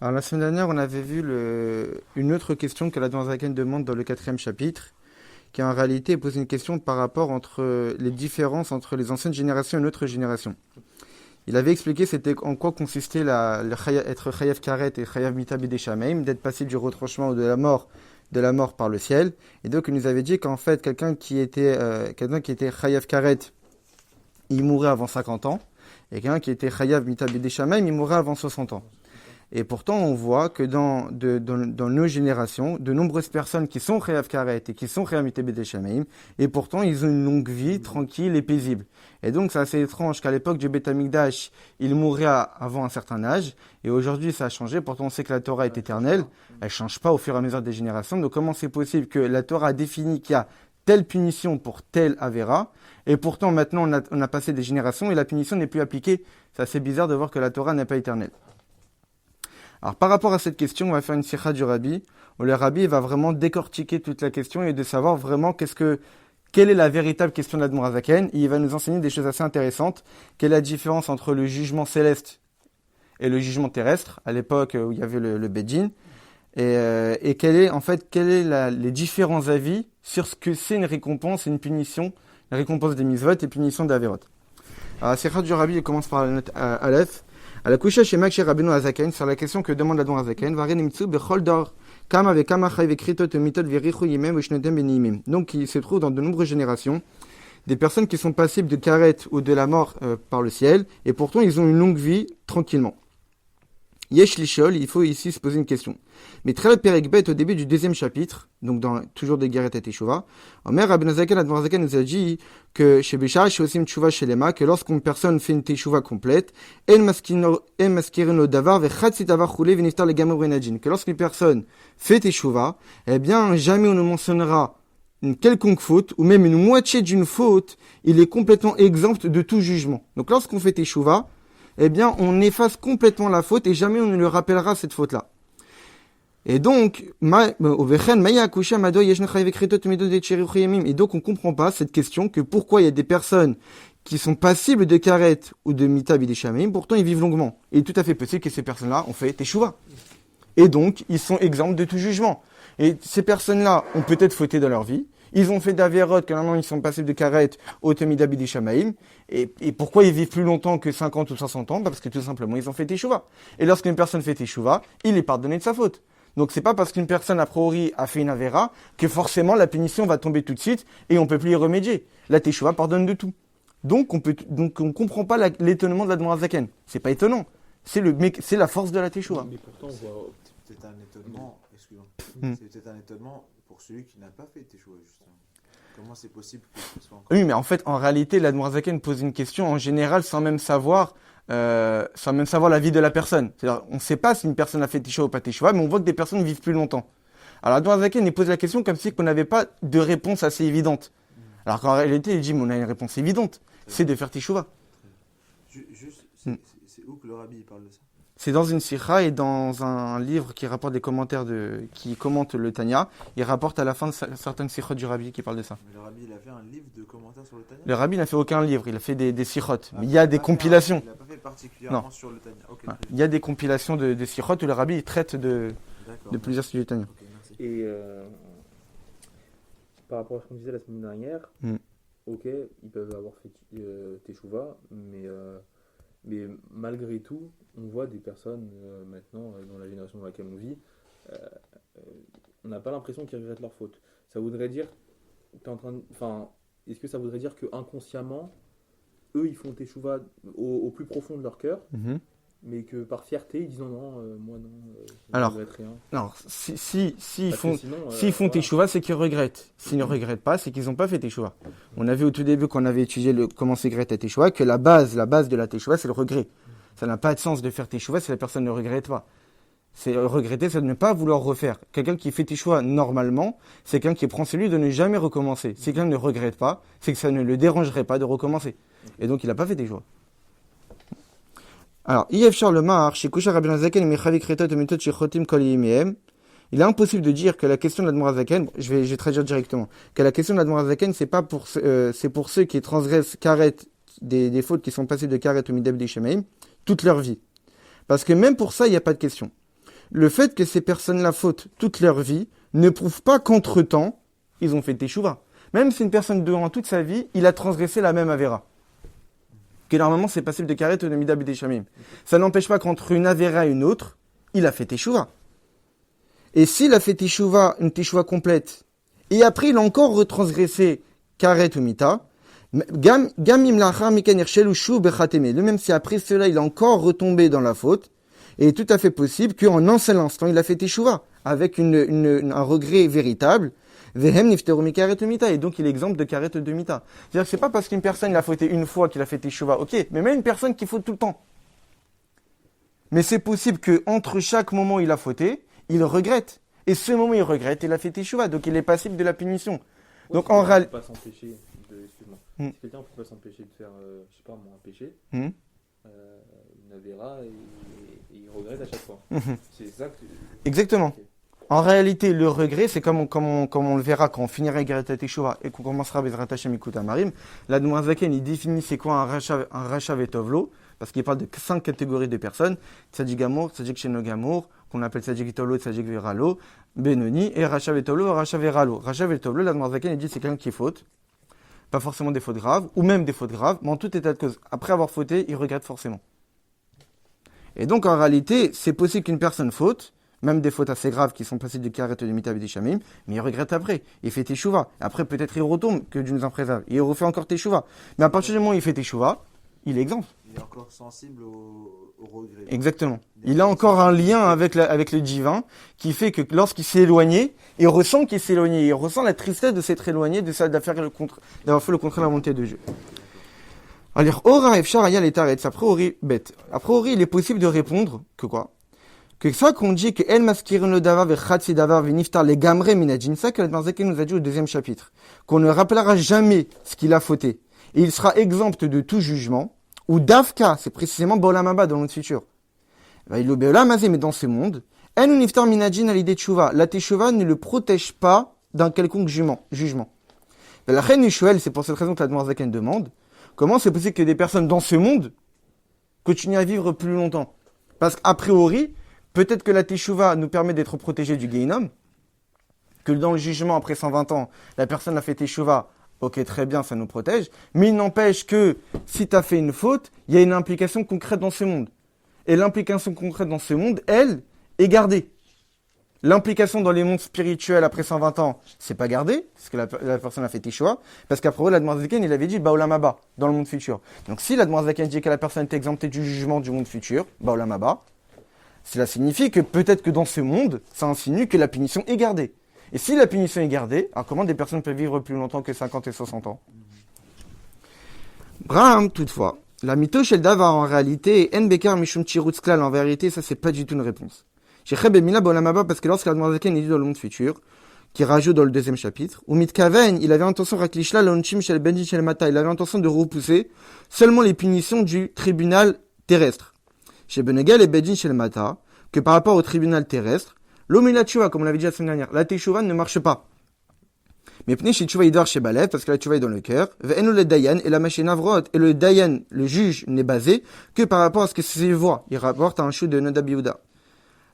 Alors, la semaine dernière, on avait vu une autre question que la Zaken demande dans le quatrième chapitre, qui en réalité pose une question par rapport entre les différences entre les anciennes générations et notre génération. Il avait expliqué c'était en quoi consistait être chayav karet et chayav mitabed shameim, d'être passible du retranchement ou de la mort par le ciel. Et donc, il nous avait dit qu'en fait, quelqu'un qui était chayav karet, il mourait avant 50 ans, et quelqu'un qui était chayav mitabed shameim, il mourait avant 60 ans. Et pourtant, on voit que dans nos générations, de nombreuses personnes qui sont Chayav Karet et qui sont Chayav Mitebed Shameim, et pourtant, ils ont une longue vie, tranquille et paisible. Et donc, c'est assez étrange qu'à l'époque du Beth Amikdash, ils mouraient avant un certain âge, et aujourd'hui, ça a changé. Pourtant, on sait que la Torah est éternelle, elle ne change pas au fur et à mesure des générations. Donc, comment c'est possible que la Torah a défini qu'il y a telle punition pour telle Avera, et pourtant, maintenant, on a passé des générations et la punition n'est plus appliquée. C'est assez bizarre de voir que la Torah n'est pas éternelle. Alors, par rapport à cette question, on va faire une sikha du Rabbi, où le Rabbi va vraiment décortiquer toute la question et de savoir vraiment quelle est la véritable question de l'Admor HaZaken. Il va nous enseigner des choses assez intéressantes. Quelle est la différence entre le jugement céleste et le jugement terrestre, à l'époque où il y avait le Beddin, et quel est les différents avis sur ce que c'est une récompense et une punition, la récompense des mitzvot et punition d'Averot. Alors, la sikha du Rabbi, elle commence par la note Aleph. À la coucha chez Makshir Rabbeinu Hazaken, sur la question que demande l'Admor HaZaken, Varen Mitsu Bechol Dor Kama ve Kama Chay ve Kritot Mitot Verichu Yimem Ushnetem Benimim. Donc, il se trouve dans de nombreuses générations des personnes qui sont passibles de karet ou de la mort par le ciel, et pourtant ils ont une longue vie tranquillement. Yesh Lishol, il faut ici se poser une question. Mais Tchelet Perek Bet, au début du deuxième chapitre, donc toujours des Geret et Teshuvah, Omer Rabbeinu Hazaken, l'Admor HaZaken nous a dit que chez Béchar, chez Osim Teshuvah chez Lema, que lorsqu'une personne fait une Teshuvah complète, En Maskirino Davar, Vechatsi Davar Choule, Veniftar le Gamor Renadjin, que lorsqu'une personne fait Teshuvah, eh bien, jamais on ne mentionnera une quelconque faute, ou même une moitié d'une faute, il est complètement exempt de tout jugement. Donc lorsqu'on fait Teshuvah, eh bien, on efface complètement la faute et jamais on ne le rappellera cette faute-là. Et donc, et donc on comprend pas cette question que pourquoi il y a des personnes qui sont passibles de karet ou de mita bideshamim, pourtant ils vivent longuement. Et tout à fait possible que ces personnes-là ont fait teshuva. Et donc, ils sont exempts de tout jugement. Et ces personnes-là ont peut-être fauté dans leur vie. Ils ont fait d'Averot, que maintenant ils sont passibles de karet au temida bideshamim. Et pourquoi ils vivent plus longtemps que 50 ou 60 ans? Parce que tout simplement, ils ont fait teshuva. Et lorsqu'une personne fait teshuva, il est pardonné de sa faute. Donc c'est pas parce qu'une personne a priori a fait une avera que forcément la punition va tomber tout de suite et on peut plus y remédier. La teshuva pardonne de tout. Donc on comprend pas l'étonnement de l'Admor HaZaken. C'est pas étonnant. C'est la force de la teshuva. Mais pourtant c'est peut-être un étonnement, excusez-moi. C'est peut-être un étonnement pour celui qui n'a pas fait teshuva justement. Comment c'est possible que ce soit encore... Oui, mais en fait, en réalité, l'Admor HaZaken pose une question en général sans même savoir la vie de la personne. C'est-à-dire, on ne sait pas si une personne a fait teshuva ou pas teshuva, mais on voit que des personnes vivent plus longtemps. Alors, l'Admor HaZaken, il pose la question comme si on n'avait pas de réponse assez évidente. Alors qu'en réalité, il dit, mais on a une réponse évidente, c'est de faire teshuva. Juste, c'est où que le Rabbi parle de ça? C'est dans une sikha et dans un livre qui rapporte des commentaires qui commente le Tanya. Il rapporte à la fin de certaines sikhot du Rabbi qui parlent de ça. Mais le Rabbi, il a fait un livre de commentaires sur le Tanya? Le Rabbi n'a fait aucun livre, il a fait des sikhot. Mais il y a des compilations. Il n'a pas fait particulièrement sur le Tanya. Okay. Il y a des compilations de sikhot où le Rabbi traite de plusieurs sujets du Tanya. Okay, merci. Et par rapport à ce qu'on disait la semaine dernière, ok, ils peuvent avoir fait teshuva, mais malgré tout, on voit des personnes maintenant, dans la génération dans laquelle on vit, on n'a pas l'impression qu'ils regrettent leur faute. Ça voudrait dire, est-ce que ça voudrait dire que inconsciemment, eux, ils font teshuva au plus profond de leur cœur, mais que par fierté, ils disent non, moi non, je ne regrette rien. Alors, s'ils font teshuva, c'est qu'ils regrettent. S'ils ne regrettent pas, c'est qu'ils n'ont pas fait teshuva. On a vu au tout début, quand on avait étudié comment s'égrette la teshuva, que la base de la teshuva, c'est le regret. Ça n'a pas de sens de faire teshuva si la personne ne regrette pas. C'est regretter, c'est de ne pas vouloir refaire. Quelqu'un qui fait teshuva normalement, c'est quelqu'un qui prend celui de ne jamais recommencer. Si quelqu'un ne regrette pas, c'est que ça ne le dérangerait pas de recommencer. Et donc, il n'a pas fait teshuva. Alors, il est impossible de dire que la question de l'Admor HaZaken, je vais traduire directement, que la question de l'Admor HaZaken, c'est pour ceux qui transgressent karet, des fautes qui sont passées de karet au midab des shemaim, toute leur vie. Parce que même pour ça, il n'y a pas de question. le fait que ces personnes-là fautent toute leur vie ne prouve pas qu'entre-temps, ils ont fait teshuva. Même si une personne durant toute sa vie, il a transgressé la même avéra. Que normalement c'est passible de karet ou de mida b'deshamim. Ça n'empêche pas qu'entre une avéra et une autre, il a fait teshuva. Et s'il a fait teshuva, une teshuva complète, et après il a encore retransgressé karet ou mita, même si après cela il a encore retombé dans la faute, il est tout à fait possible qu'en un seul instant il a fait teshuva, avec un regret véritable, et donc il est exempt de karet de mita. C'est-à-dire que c'est pas parce qu'une personne il a fauté une fois qu'il a fait teshuva, ok, mais même une personne qui faute tout le temps. Mais c'est possible qu'entre chaque moment où il a fauté, il regrette. Et ce moment où il regrette, il a fait teshuva, donc il est passible de la punition. Donc en réalité... On ne peut pas s'empêcher de... Excuse-moi. Si quelqu'un ne peut pas s'empêcher de faire, je sais pas moi, un péché, une avéra, et il regrette à chaque fois. C'est ça que... Exactement. Okay. En réalité, le regret, c'est comme on le verra quand on finira Gerata Teshuva et qu'on commencera Bezrat Hashem Ikuta Marim. L'Admor Zaken, il définit c'est quoi un Racha Vetovlo, parce qu'il parle de 5 catégories de personnes. Tzadik Gamour, Tzadik Sheno Gamour, qu'on appelle Tzadik Tovlo, Tzadik Veralo, Benoni, et Racha Vetovlo, Racha Veralo. Racha Vetovlo, l'Admor Zaken, il dit c'est quelqu'un qui faute. Pas forcément des fautes graves, ou même des fautes graves, mais en tout état de cause. Après avoir fauté, il regrette forcément. Et donc, en réalité, c'est possible qu'une personne faute, même des fautes assez graves qui sont passées de karet de mita b'deshamim, mais il regrette après. Il fait teshuva. Après, peut-être il retombe, que Dieu nous en préserve. Et il refait encore teshuva. Mais à partir du moment où il fait teshuva, il est exempt. Il est encore sensible au regret. Exactement. Il a encore un lien avec le divin qui fait que lorsqu'il s'est éloigné, il ressent qu'il s'est éloigné. Il ressent la tristesse de s'être éloigné, d'avoir fait le contraire de la volonté de Dieu. Alors, ora efshar aya letaretz, a priori, bête. A priori, il est possible de répondre que quoi? Que ça qu'on dit que el maskirin le davar ve chatsi davar ve niftar les gamre minajin, ça que la Zaken nous a dit au deuxième chapitre. Qu'on ne rappellera jamais ce qu'il a fauté. Et il sera exempt de tout jugement. Ou Davka, c'est précisément Baolamaba dans notre futur. Il le Baolamazé, mais dans ce monde, en niftar minajin à l'idée de Tchouva. La Teshuva ne le protège pas d'un quelconque jugement. La reine Nishuel, c'est pour cette raison que la Zaken demande, comment c'est possible que des personnes dans ce monde continuent à vivre plus longtemps? Parce qu'a priori, peut-être que la Teshuva nous permet d'être protégés du Gehinnom, que dans le jugement après 120 ans, la personne a fait Teshuva, ok, très bien, ça nous protège, mais il n'empêche que si tu as fait une faute, il y a une implication concrète dans ce monde. Et l'implication concrète dans ce monde, elle, est gardée. L'implication dans les mondes spirituels après 120 ans, c'est pas gardé, parce que la personne a fait Teshuva, parce qu'après l'Admor Zaken, il avait dit Baolam Haba, dans le monde futur. Donc si l'Admor Zaken dit que la personne est exemptée du jugement du monde futur, Baolam Haba, cela signifie que peut-être que dans ce monde, ça insinue que la punition est gardée. Et si la punition est gardée, alors comment des personnes peuvent vivre plus longtemps que 50 et 60 ans? Braham, toutefois, la mitoche el davar en réalité, en bekar mishum tirutz klal, en vérité, ça c'est pas du tout une réponse. J'ai chebe mina bolamaba parce que lorsque l'Admor Zaken dit dans le monde futur, qui rajoute dans le deuxième chapitre, ou mitkaven, il avait intention raklishla l'onchim shel benjin shel mata, il avait intention de repousser seulement les punitions du tribunal terrestre. Chez Benegel et Bedin chez le Mata, que par rapport au tribunal terrestre, l'homme et la tchouva, comme on l'avait dit la semaine dernière, la teshuva ne marche pas. Mais pnei chez tchouva idar chez Balev, parce que la tchouva est dans le cœur, ve'enu le dayan, et la machine avrot, et le dayan, le juge, n'est basé que par rapport à ce que ses voix, il rapporte à un chou de Nodab Yehuda.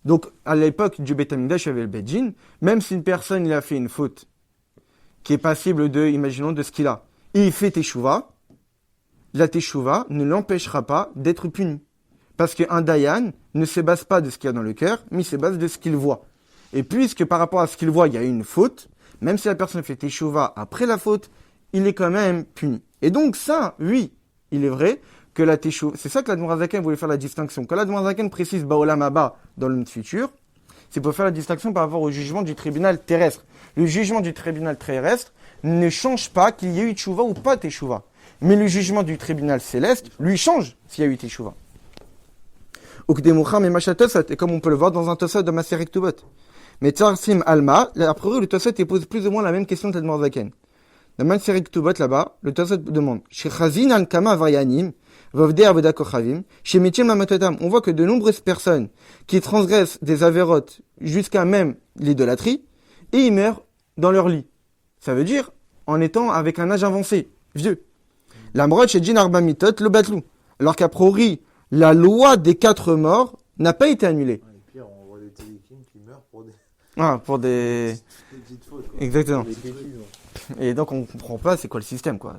Donc, à l'époque du Beit HaMikdash avec le Bedin, même si une personne, il a fait une faute, qui est passible de, imaginons, de ce qu'il a, et il fait teshuva, la teshuva ne l'empêchera pas d'être puni. Parce qu'un dayan ne se base pas de ce qu'il y a dans le cœur, mais il se base de ce qu'il voit. Et puisque par rapport à ce qu'il voit, il y a une faute, même si la personne fait teshuva après la faute, il est quand même puni. Et donc ça, oui, il est vrai que la teshuva, c'est ça que l'Admor Zaken voulait faire la distinction. Quand l'Admor Zaken précise Baolam Haba dans le monde futur, c'est pour faire la distinction par rapport au jugement du tribunal terrestre. Le jugement du tribunal terrestre ne change pas qu'il y ait eu teshuva ou pas teshuva. Mais le jugement du tribunal céleste, lui, change s'il y a eu teshuva. Et comme on peut le voir dans un Tosot de Maseret Ktubot. Mais Tzarsim Alma, a priori, le Tosot pose plus ou moins la même question de l'Admor Zaken. Dans Maseret Ktubot, là-bas, le Tosot demande on voit que de nombreuses personnes qui transgressent des avérotes jusqu'à même l'idolâtrie, et ils meurent dans leur lit. Ça veut dire en étant avec un âge avancé, vieux. L'amrot chez Jin Arba Mitot le batlou. Alors qu'a priori, la loi des 4 morts n'a pas été annulée. Et puis on voit des meurt pour des... pour des petites fautes, quoi. Exactement. Des bêtises, ouais. Et donc on comprend pas c'est quoi le système, quoi.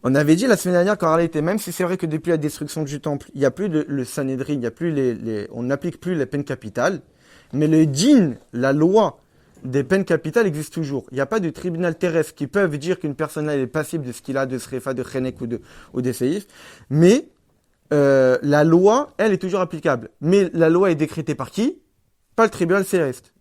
On avait dit la semaine dernière qu'en réalité, même si c'est vrai que depuis la destruction du temple, il n'y a plus le Sanhédrin, il y a plus on n'applique plus les peines capitales, mais le djinn, la loi des peines capitales existe toujours. Il n'y a pas de tribunal terrestre qui peuvent dire qu'une personne là est passible de ce qu'il a de srefa, de chenek ou de séif, mais la loi, elle est toujours applicable. Mais la loi est décrétée par qui? Pas le tribunal céleste.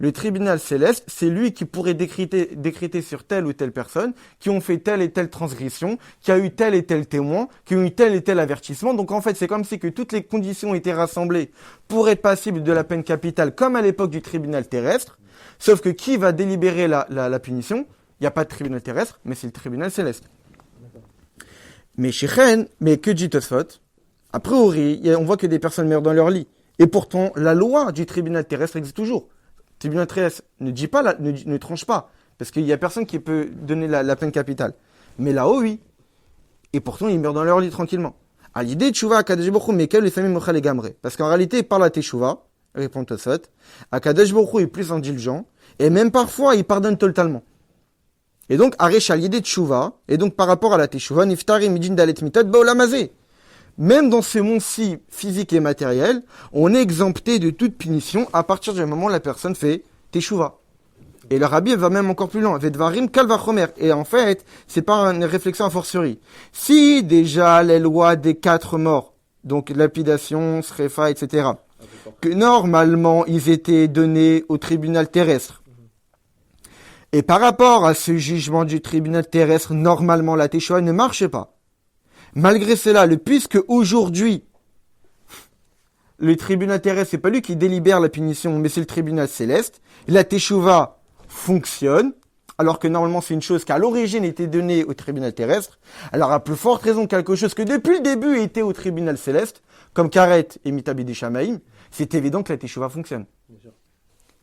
Le tribunal céleste, c'est lui qui pourrait décréter sur telle ou telle personne qui ont fait telle et telle transgression, qui a eu tel et tel témoin, qui ont eu tel et tel avertissement. Donc en fait, c'est comme si que toutes les conditions étaient rassemblées pour être passible de la peine capitale, comme à l'époque du tribunal terrestre. Sauf que qui va délibérer la punition? Il n'y a pas de tribunal terrestre, mais c'est le tribunal céleste. Mais que dit Tosfot? A priori, on voit que des personnes meurent dans leur lit. Et pourtant, la loi du tribunal terrestre existe toujours. Le tribunal terrestre ne dit pas, ne tranche pas, parce qu'il n'y a personne qui peut donner la peine capitale. Mais là-haut, oui. Et pourtant, ils meurent dans leur lit tranquillement. À l'idée de Teshuvah, Akadosh Baruch Hu mekel les familles mochal et gamre. Parce qu'en réalité, par la Teshuvah, répond Tosfot, Akadosh Baruch Hu est plus indulgent, et même parfois, il pardonne totalement. Et donc, Aresh à l'idée de Teshuvah, et donc par rapport à la Teshuvah, Niftari midin dalet mitot baolamazé. Même dans ce monde-ci physique et matériel, on est exempté de toute punition à partir du moment où la personne fait Teshuvah. Et le rabbi va même encore plus loin. Vedvarim kal vachomer. Et en fait, c'est pas une réflexion a fortiori. Si déjà les lois des 4 morts, donc lapidation, srefa, etc., que normalement ils étaient donnés au tribunal terrestre, et par rapport à ce jugement du tribunal terrestre, normalement la Teshuvah ne marche pas. Malgré cela, puisque aujourd'hui, le tribunal terrestre, c'est pas lui qui délibère la punition, mais c'est le tribunal céleste, la Teshuvah fonctionne, alors que normalement c'est une chose qui à l'origine était donnée au tribunal terrestre, alors à plus forte raison quelque chose que depuis le début était au tribunal céleste, comme Karet et Mitabidi Shamaim, c'est évident que la Teshuvah fonctionne.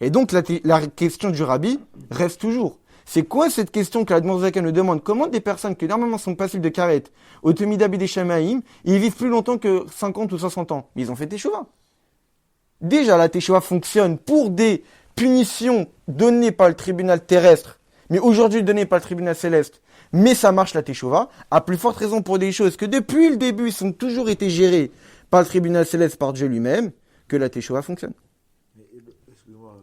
Et donc la question du rabbi reste toujours. C'est quoi cette question que la Admorazaken nous demande? Comment des personnes qui normalement sont passibles de karet, au Temidabid et Shamaïm, ils vivent plus longtemps que 50 ou 60 ans? Mais ils ont fait Teshuvah. Déjà, la Teshuvah fonctionne pour des punitions données par le tribunal terrestre, mais aujourd'hui données par le tribunal céleste. Mais ça marche la Teshuvah, à plus forte raison pour des choses que depuis le début, ils ont toujours été gérées par le tribunal céleste, par Dieu lui-même, que la Teshuvah fonctionne. Excuse-moi,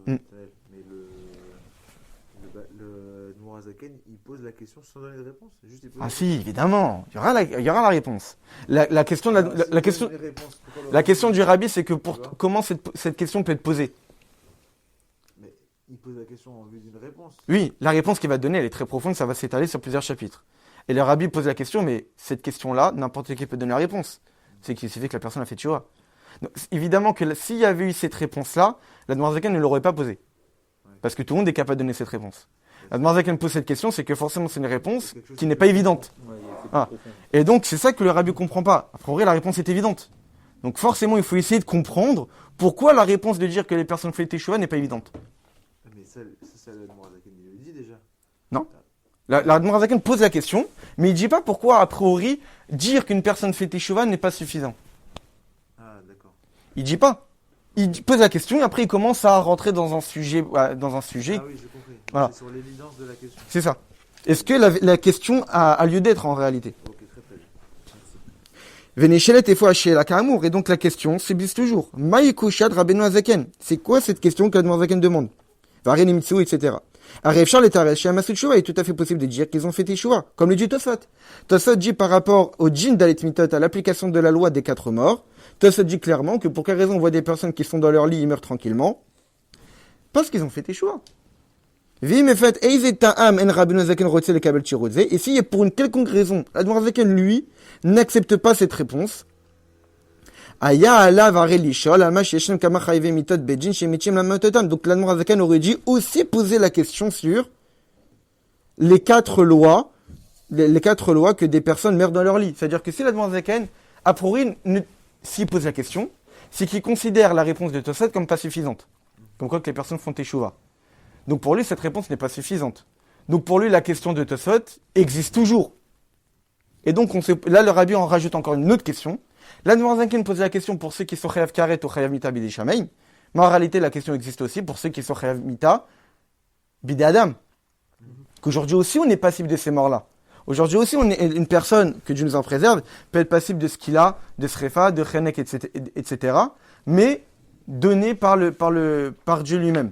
le Mourazaken, il pose la question sans donner de réponse. Juste, Ah si, évidemment, il y aura la réponse. La question du rabbi, c'est que comment cette question peut être posée. Mais il pose la question en vue d'une réponse. Oui, la réponse qu'il va donner, elle est très profonde, ça va s'étaler sur plusieurs chapitres. Et le rabbi pose la question, mais cette question-là, n'importe qui peut donner la réponse. C'est qu'il suffit que la personne a fait teshuvah. Donc, évidemment que s'il y avait eu cette réponse-là, la Admorazaken ne l'aurait pas posée. Parce que tout le monde est capable de donner cette réponse. La Admorazaken pose cette question, c'est que forcément c'est une réponse qui n'est pas évidente. Et donc c'est ça que le rabbi ne comprend pas. A priori, la réponse est évidente. Donc forcément, il faut essayer de comprendre pourquoi la réponse de dire que les personnes font teshuvah n'est pas évidente. Mais ça l'Admorazaken, il le dit déjà. Non. La Admorazaken pose la question, mais il ne dit pas pourquoi, a priori, dire qu'une personne fait teshuvah n'est pas suffisant. Ah, d'accord. Il dit pas. Il pose la question et après il commence à rentrer dans un sujet. Ah oui, j'ai compris. Voilà. C'est sur l'évidence de la question. C'est ça. Est-ce que la question a lieu d'être en réalité? Ok, très bien. Vénéchelet et fois chez la Karamour. Et donc la question subsiste toujours. Maïkouchad Rabbeinu Azaken. C'est quoi cette question que l'Admorazaken Azaken demande? Varé Nemitsu, etc. Aref Charles et Taresh chez Amasu Teshuvah, il est tout à fait possible de dire qu'ils ont fait Teshuvah. Comme le dit Tosfot. Tosfot dit par rapport au djinn Dalet Mitot, à l'application de la loi des 4 morts. Tosfot dit clairement que pour quelle raison on voit des personnes qui sont dans leur lit, ils meurent tranquillement? Parce qu'ils ont fait Teshuvah. Et si pour une quelconque raison, l'Admorazaken, lui, n'accepte pas cette réponse, donc l'Admorazaken aurait dit aussi poser la question sur les 4 lois, les 4 lois que des personnes meurent dans leur lit. C'est-à-dire que si l'Admorazaken, a priori, s'il pose la question, c'est qu'il considère la réponse de Tosfot comme pas suffisante. Comme quoi que les personnes font teshuvah. Donc pour lui, cette réponse n'est pas suffisante. Donc pour lui, la question de Tosfot existe toujours. Et donc là, le rabbi en rajoute encore une autre question. L'Admorazaken pose la question pour ceux qui sont chayav karet ou chayav mitabidi shamaim. Mais en réalité, la question existe aussi pour ceux qui sont chayav mita, bidé Adam. Qu'aujourd'hui aussi, on est passible de ces morts-là. Aujourd'hui aussi, on est une personne, que Dieu nous en préserve, peut être passible de ce qu'il a, de srefa, de chenek, etc. Mais donné par Dieu lui-même.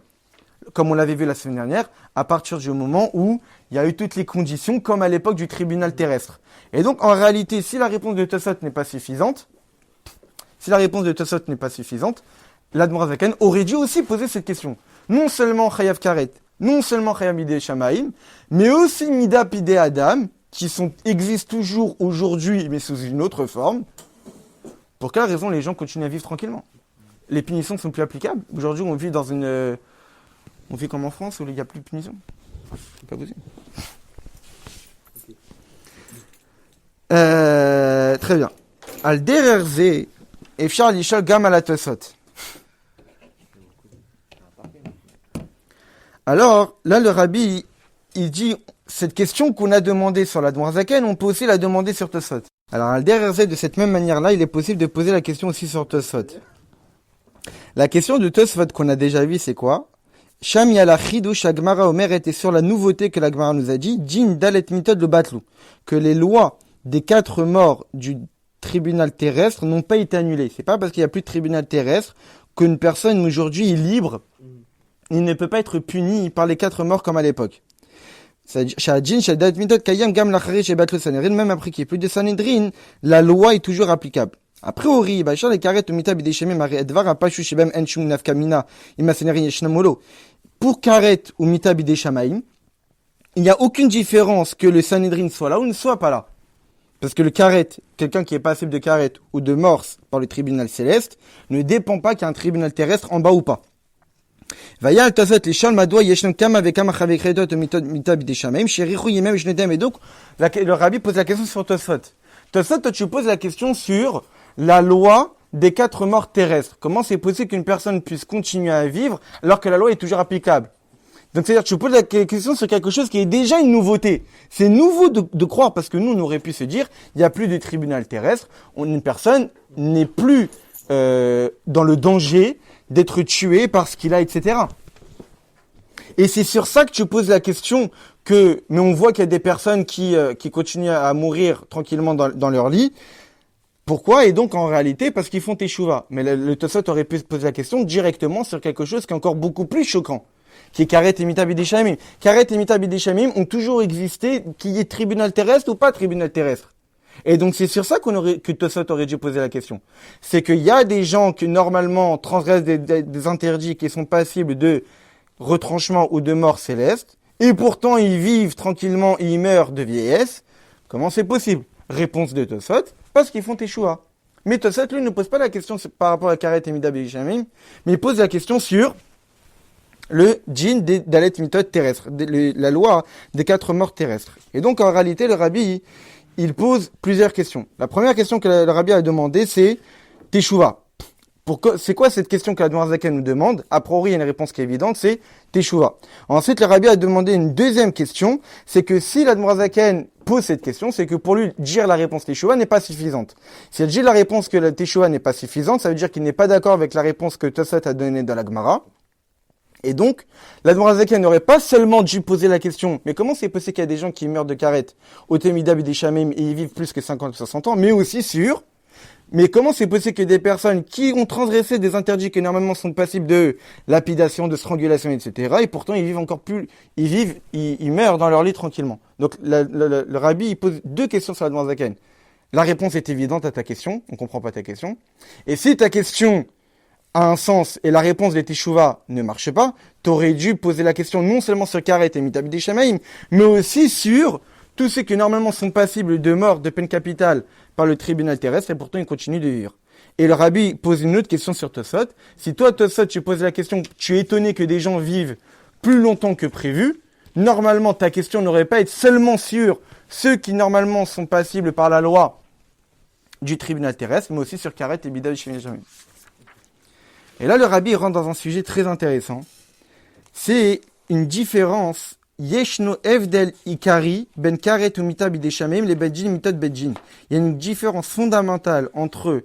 Comme on l'avait vu la semaine dernière, à partir du moment où il y a eu toutes les conditions, comme à l'époque du tribunal terrestre. Et donc, en réalité, si la réponse de Tosot n'est pas suffisante, l'Admor Zaken aurait dû aussi poser cette question. Non seulement Chayav Karet, non seulement Chayav Midei Shamaim, mais aussi Mida Pidei Adam, qui existent toujours aujourd'hui, mais sous une autre forme. Pour quelle raison les gens continuent à vivre tranquillement? Les punitions ne sont plus applicables. Aujourd'hui, on vit on vit comme en France où il n'y a plus de punition. C'est pas possible. Très bien. Al dererze, efshar lishal gam ala Tosot. Alors, là, le rabbi, il dit, cette question qu'on a demandée sur la Zaken, on peut aussi la demander sur Tosot. Alors, al dererze, de cette même manière-là, il est possible de poser la question aussi sur Tosot. La question de Tosot qu'on a déjà vu, c'est quoi? Sham yala chidush Agmara Omer était sur la nouveauté que la Gemara nous a dit, Din dalet mitod le batlou, que les lois des 4 morts du tribunal terrestre n'ont pas été annulées. C'est pas parce qu'il n'y a plus de tribunal terrestre qu'une personne aujourd'hui est libre, il ne peut pas être puni par les 4 morts comme à l'époque. Même après qu'il n'y ait plus de Sanhedrin, la loi est toujours applicable. A priori, pour Karet ou Mita Bidei Shamaim, il n'y a aucune différence que le Sanhedrin soit là ou ne soit pas là. Parce que le Karet, quelqu'un qui est passible de Karet ou de morse par le tribunal céleste, ne dépend pas qu'il y a un tribunal terrestre en bas ou pas. Et donc, le rabbi pose la question sur Tosfot. Tosfot, toi, tu poses la question sur la loi des 4 morts terrestres. Comment c'est possible qu'une personne puisse continuer à vivre alors que la loi est toujours applicable? Donc, c'est-à-dire, tu poses la question sur quelque chose qui est déjà une nouveauté. C'est nouveau de croire parce que nous, on aurait pu se dire, il n'y a plus de tribunal terrestre. Une personne n'est plus dans le danger d'être tué parce qu'il a, etc. Et c'est sur ça que tu poses la question mais on voit qu'il y a des personnes qui continuent à mourir tranquillement dans leur lit. Pourquoi? Et donc, en réalité, parce qu'ils font teshuva. Mais le Tosot aurait pu se poser la question directement sur quelque chose qui est encore beaucoup plus choquant, qui est Karet et Mita Bidei Shamaim. Karet et Mita Bidei Shamaim ont toujours existé, qu'il y ait tribunal terrestre ou pas tribunal terrestre. Et donc, c'est sur ça que Tosot aurait dû poser la question. C'est qu'il y a des gens qui, normalement, transgressent des interdits qui sont passibles de retranchement ou de mort céleste, et pourtant, ils vivent tranquillement et ils meurent de vieillesse. Comment c'est possible? Réponse de Tosot, parce qu'ils font teshuva. Mais Tosot, lui, ne pose pas la question par rapport à Karet et Mita Bidei Shamaim, mais il pose la question sur le djinn dalet mitot terrestre, la loi des 4 morts terrestres. Et donc, en réalité, le rabbi, il pose plusieurs questions. La première question que le rabbi a demandé, c'est teshuva. C'est quoi cette question que la Zaken nous demande? A priori, il y a une réponse qui est évidente, c'est teshuva. Ensuite, le rabbi a demandé une deuxième question, c'est que si la Zaken pose cette question, c'est que pour lui, dire la réponse teshuva n'est pas suffisante. Si elle dit la réponse que la teshuva n'est pas suffisante, ça veut dire qu'il n'est pas d'accord avec la réponse que Tosot a donnée dans la Gemara. Et donc, la Zaken n'aurait pas seulement dû poser la question, mais comment c'est possible qu'il y a des gens qui meurent de Karet, au Temida Bidei Shamaim, et ils vivent plus que 50 ou 60 ans, mais aussi mais comment c'est possible que des personnes qui ont transgressé des interdits qui normalement sont passibles de lapidation, de strangulation, etc., et pourtant ils vivent encore plus, ils meurent dans leur lit tranquillement. Donc, le rabbi, il pose 2 questions sur la Zaken. La réponse est évidente à ta question, on comprend pas ta question. Et si ta question a un sens et la réponse de teshuva ne marche pas, t'aurais dû poser la question non seulement sur Karet et Mita Bidei Shamaim, mais aussi sur tous ceux qui normalement sont passibles de mort, de peine capitale par le tribunal terrestre et pourtant ils continuent de vivre. Et le rabbi pose une autre question sur Tosot. Si toi, Tosot, tu poses la question, tu es étonné que des gens vivent plus longtemps que prévu, normalement ta question n'aurait pas été seulement sur ceux qui normalement sont passibles par la loi du tribunal terrestre, mais aussi sur Karet et Bidei Shamaim. Et là, le rabbi rentre dans un sujet très intéressant. C'est une différence. Yeshno evdel ikari ben Karet ou Mita Bidei Shamaim les bedjin mitot bedjin. Il y a une différence fondamentale entre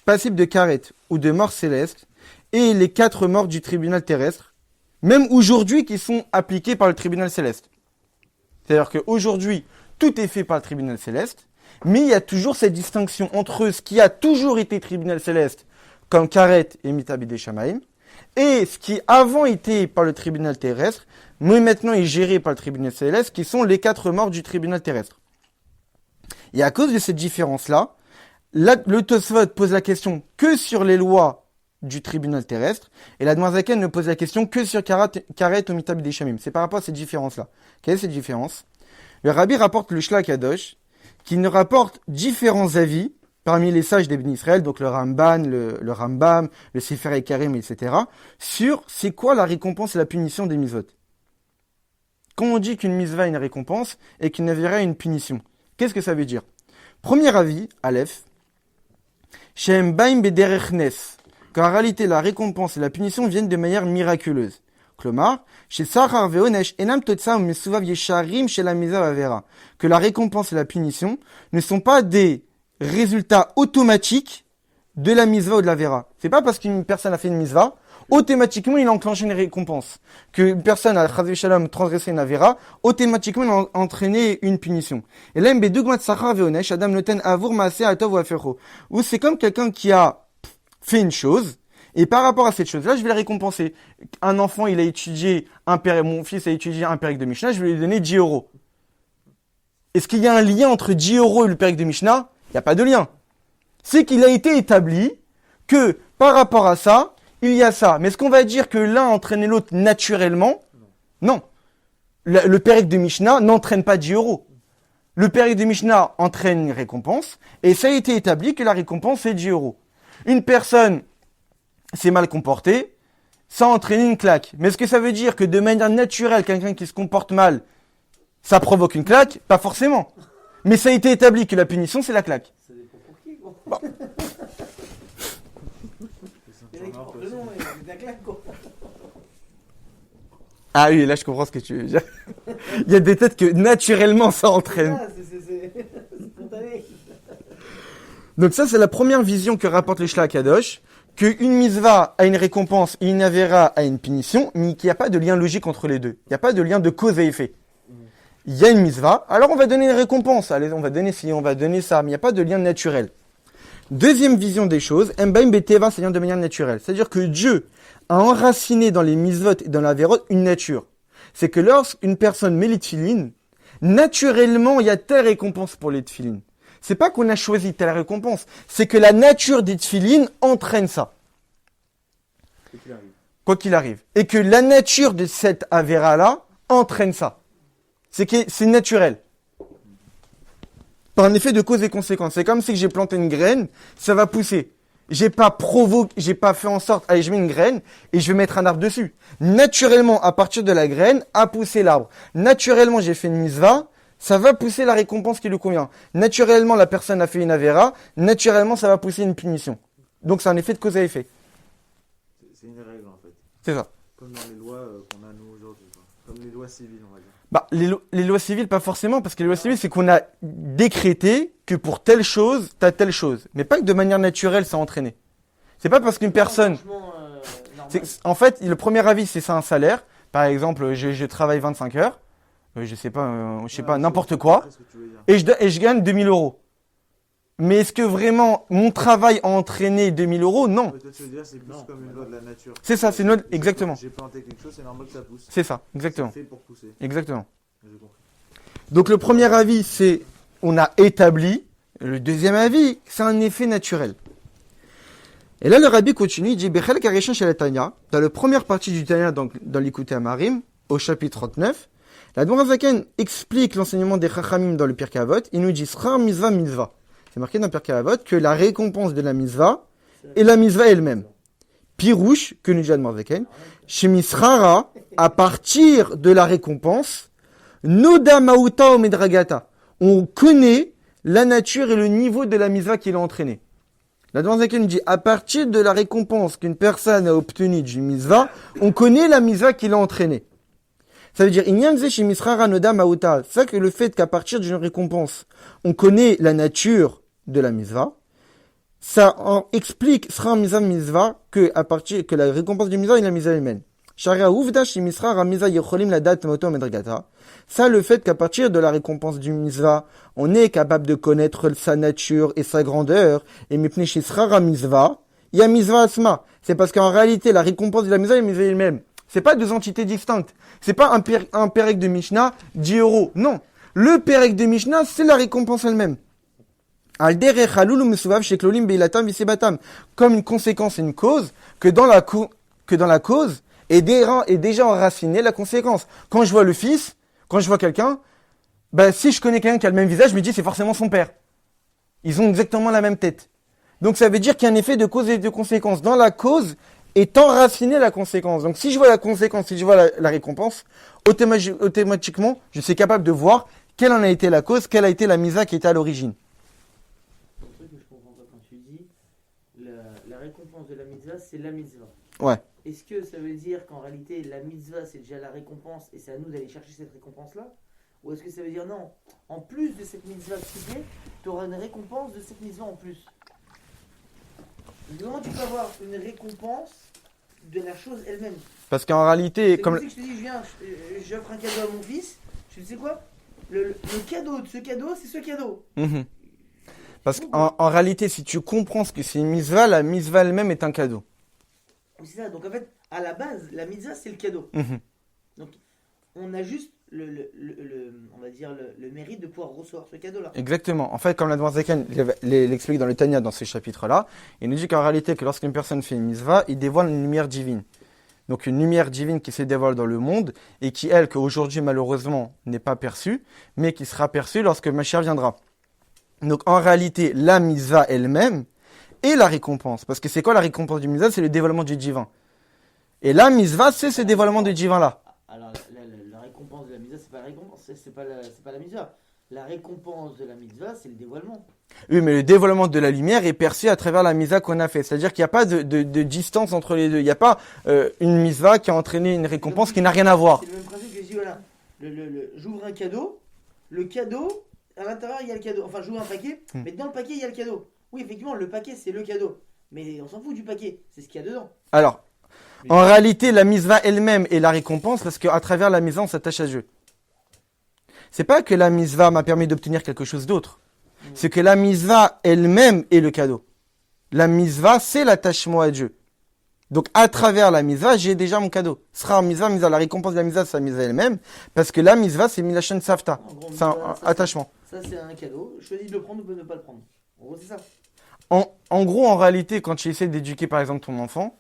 passible de Karet ou de mort céleste et les 4 morts du tribunal terrestre, même aujourd'hui qui sont appliqués par le tribunal céleste. C'est-à-dire qu'aujourd'hui, tout est fait par le tribunal céleste, mais il y a toujours cette distinction entre ce qui a toujours été tribunal céleste, comme Karet et Mitabidei Shamaim, et ce qui avant été par le tribunal terrestre, mais maintenant est géré par le tribunal céleste, qui sont les 4 morts du tribunal terrestre. Et à cause de cette différence-là, le Tosfot pose la question que sur les lois du tribunal terrestre, et la Noirzaken ne pose la question que sur Karet ou Mitabidei Shamaim. C'est par rapport à cette différence-là. Quelle est cette différence? Le Rabbi rapporte le Shla Kadosh, qui nous rapporte différents avis parmi les sages d'Ibn Israël, donc le Ramban, le Rambam, le Sefer Ekarim, etc., sur c'est quoi la récompense et la punition des mitzvot. Quand on dit qu'une mitzvah est une récompense et qu'une avira est une punition, qu'est-ce que ça veut dire? Premier avis, Aleph, Shem Baim Bederech Nes, qu'en réalité la récompense et la punition viennent de manière miraculeuse. Klomar, chez Sachar Veonesh Enam Totsam Mesuvav Yesharim chez la Mitzvah Avera, que la récompense et la punition ne sont pas des résultats automatiques de la Mitzvah ou de la Vera. C'est pas parce qu'une personne a fait une Mitzvah, automatiquement il a enclenché une récompense. Qu'une personne a Chazvé Shalom transgressé une Avera, automatiquement il a entraîné une punition. Et là, Mbedugmat Sachar Veonesh Adam Noten Avur Maaseh Atov ou Aferro, où c'est comme quelqu'un qui a fait une chose, et par rapport à cette chose-là, je vais le récompenser. Un enfant, il a étudié mon fils a étudié un pérec de Mishnah, je vais lui donner 10 euros. Est-ce qu'il y a un lien entre 10 euros et le pérec de Mishnah? Il n'y a pas de lien. C'est qu'il a été établi que par rapport à ça, il y a ça. Mais est-ce qu'on va dire que l'un entraîne l'autre naturellement? Non. Le pérec de Mishnah n'entraîne pas 10 euros. Le pérec de Mishnah entraîne une récompense, et ça a été établi que la récompense est 10 euros. Une personne s'est mal comportée, ça a entraîné une claque. Mais est-ce que ça veut dire que de manière naturelle, quelqu'un qui se comporte mal, ça provoque une claque? Pas forcément. Mais ça a été établi que la punition, c'est la claque. Ça dépend pour qui, quoi. Bon. Il y en a qui portent le nom et la claque, quoi. Ah oui, là je comprends ce que tu veux dire. Il y a des têtes que naturellement ça entraîne. Ah, c'est spontané. Donc ça, c'est la première vision que rapporte le Shla Kadosh, qu'une mitzvah a une récompense et une avera a une punition, mais qu'il n'y a pas de lien logique entre les deux. Il n'y a pas de lien de cause et effet. Il y a une mitzvah, alors on va donner une récompense. Allez, on va donner ci, on va donner ça, mais il n'y a pas de lien naturel. Deuxième vision des choses, Mbaim Beteva, c'est lien de manière naturelle. C'est-à-dire que Dieu a enraciné dans les mitzvot et dans la vérote une nature. C'est que lorsqu'une personne met les tefilines, naturellement, il y a telle récompense pour les tefilines. C'est pas qu'on a choisi telle récompense, c'est que la nature des tefilines entraîne ça. Quoi qu'il arrive. Et que la nature de cette avéra-là entraîne ça. C'est naturel. Par un effet de cause et conséquence. C'est comme si j'ai planté une graine, ça va pousser. J'ai pas fait en sorte, allez, je mets une graine et je vais mettre un arbre dessus. Naturellement, à partir de la graine, a poussé l'arbre. Naturellement, j'ai fait une mitzvah, ça va pousser la récompense qui lui convient. Naturellement, la personne a fait une avéra, naturellement, ça va pousser une punition. Donc, c'est un effet de cause à effet. C'est une règle, en fait. C'est ça. Comme dans les lois qu'on a, nous, aujourd'hui. Comme les lois civiles, on va dire. Bah, les lois civiles, pas forcément, parce que les lois civiles, c'est qu'on a décrété que pour telle chose, t'as telle chose. Mais pas que de manière naturelle, ça a entraîné. C'est pas parce qu'une personne... En fait, le premier avis, c'est ça un salaire. Par exemple, je travaille 25 heures. Je sais pas, n'importe quoi. Et je gagne 2000 euros. Mais est-ce que vraiment mon travail a entraîné 2000 euros? Non. Peut-être se dire, c'est plus comme une loi de la nature. C'est ça, c'est une loi, exactement. J'ai planté quelque chose, c'est normal que ça pousse. C'est ça, exactement. C'est fait pour pousser. Exactement. J'ai compris. Donc le premier avis, c'est on a établi. Le deuxième avis, c'est un effet naturel. Et là, le rabbi continue, il dit Bechel Kareshan chez la Tanya, dans la première partie du Tanya, donc dans l'Ikouté Amarim, au chapitre 39, la Dmorazaken explique l'enseignement des Chachamim dans le Pirkei Avot. Il nous dit Srar Mitzvah Mitzvah. C'est marqué dans le Pirkei Avot que la récompense de la Mitzvah est la Mitzvah elle-même. Pirouche, que nous dit la Dmorazaken, chez Misrara, à partir de la récompense, Noda Mauta o Medragata. On connaît la nature et le niveau de la Mitzvah qu'il a entraîné. La Dmorazaken nous dit, à partir de la récompense qu'une personne a obtenue d'une Mitzvah, on connaît la Mitzvah qu'il a entraînée. Ça veut dire, c'est que le fait qu'à partir d'une récompense, on connaît la nature de la mitzvah, ça explique sera mitzvah que à partir que la récompense du mitzvah est la mitzvah elle-même. Sharia uvda shimisra ramiza yecholim la date moto medregata. Ça, le fait qu'à partir de la récompense du mitzvah, on est capable de connaître sa nature et sa grandeur, et mipnei shisra ramizvah, il y a mitzvah asma. C'est parce qu'en réalité, la récompense de la mitzvah est la mitzvah elle-même. C'est pas deux entités distinctes. C'est pas un pérec de Mishnah, 10 euros. Non. Le pérec de Mishnah, c'est la récompense elle-même. Comme une conséquence et une cause, que dans la cause est déjà enracinée la conséquence. Quand je vois le fils, quand je vois quelqu'un, si je connais quelqu'un qui a le même visage, je me dis c'est forcément son père. Ils ont exactement la même tête. Donc ça veut dire qu'il y a un effet de cause et de conséquence. Dans la cause est enracinée la conséquence. Donc si je vois la conséquence, si je vois la récompense, automatiquement, je suis capable de voir quelle en a été la cause, quelle a été la mitzvah qui était à l'origine. Un truc que je comprends pas quand tu dis la récompense de la mitzvah, c'est la mitzvah. Ouais. Est-ce que ça veut dire qu'en réalité la mitzvah c'est déjà la récompense et c'est à nous d'aller chercher cette récompense là? Ou est-ce que ça veut dire non, en plus de cette mitzvah que tu fais, tu auras une récompense de cette mitzvah en plus? Comment tu peux avoir une récompense de la chose elle-même? Parce qu'en réalité, c'est comme si je te dis, je viens, j'offre un cadeau à mon fils, je te dis, c'est quoi le cadeau de ce cadeau, c'est ce cadeau. Mm-hmm. Parce qu'en réalité, si tu comprends ce que c'est une mitzvah, la mitzvah elle-même est un cadeau. C'est ça, donc en fait, à la base, la mitzvah c'est le cadeau. Mm-hmm. Donc, on a juste on va dire le mérite de pouvoir recevoir ce cadeau-là. Exactement. En fait, comme l'Advan Zaken l'explique dans le Tanya, dans ces chapitres-là, il nous dit qu'en réalité, que lorsqu'une personne fait une mitzvah, il dévoile une lumière divine. Donc une lumière divine qui se dévoile dans le monde et qui, elle, qu'aujourd'hui malheureusement n'est pas perçue, mais qui sera perçue lorsque Mashiach viendra. Donc en réalité, la mitzvah elle-même est la récompense. Parce que c'est quoi la récompense du mitzvah? C'est le dévoilement du divin. Et la mitzvah, c'est ce dévoilement du divin-là. Alors la récompense de la mitzvah, c'est pas la récompense, c'est pas la mitzvah. La récompense de la mitzvah, c'est le dévoilement. Oui, mais le dévoilement de la lumière est perçu à travers la mitzvah qu'on a fait. C'est-à-dire qu'il n'y a pas de distance entre les deux. Il n'y a pas une mitzvah qui a entraîné une récompense qui n'a rien à voir. C'est le même principe que je dis, voilà, j'ouvre un cadeau, le cadeau, à l'intérieur il y a le cadeau. Enfin, j'ouvre un paquet, mais dans le paquet il y a le cadeau. Oui, effectivement, le paquet c'est le cadeau. Mais on s'en fout du paquet, c'est ce qu'il y a dedans. Alors, en réalité, la mitzvah elle-même est la récompense parce qu'à travers la mitzvah, on s'attache à Dieu. C'est pas que la mitzvah m'a permis d'obtenir quelque chose d'autre. C'est que la mitzvah elle-même est le cadeau. La mitzvah, c'est l'attachement à Dieu. Donc, à travers la mitzvah, j'ai déjà mon cadeau. Sera mitzvah. La récompense de la mitzvah, c'est la mitzvah elle-même. Parce que la mitzvah, c'est milachon savta. C'est un attachement. Ça, c'est un cadeau. Je choisis de le prendre ou de ne pas le prendre. En gros, c'est ça. En gros, en réalité, quand tu essaies d'éduquer, par exemple, ton enfant,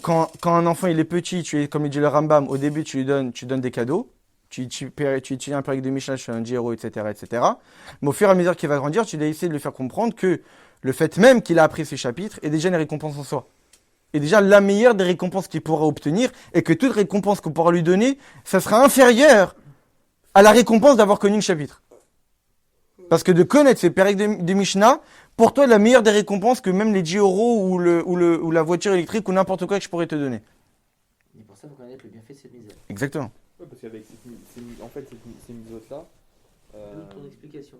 quand un enfant il est petit, comme il dit le Rambam, au début, tu donnes des cadeaux. Tu utilises un période de Mishnah, tu fais un Jiro, etc., etc. Mais au fur et à mesure qu'il va grandir, tu dois essayer de lui faire comprendre que le fait même qu'il a appris ces chapitres est déjà une récompense en soi. Et déjà la meilleure des récompenses qu'il pourra obtenir, et que toute récompense qu'on pourra lui donner, ça sera inférieur à la récompense d'avoir connu le chapitre. Parce que de connaître ces périques de Mishnah, pour toi, est la meilleure des récompenses que même les 10 euros ou la voiture électrique ou n'importe quoi que je pourrais te donner. Et pour ça, il faut connaître le bienfait de cette mitzvah. Exactement. Ouais, parce qu'avec ces mitzvot-là,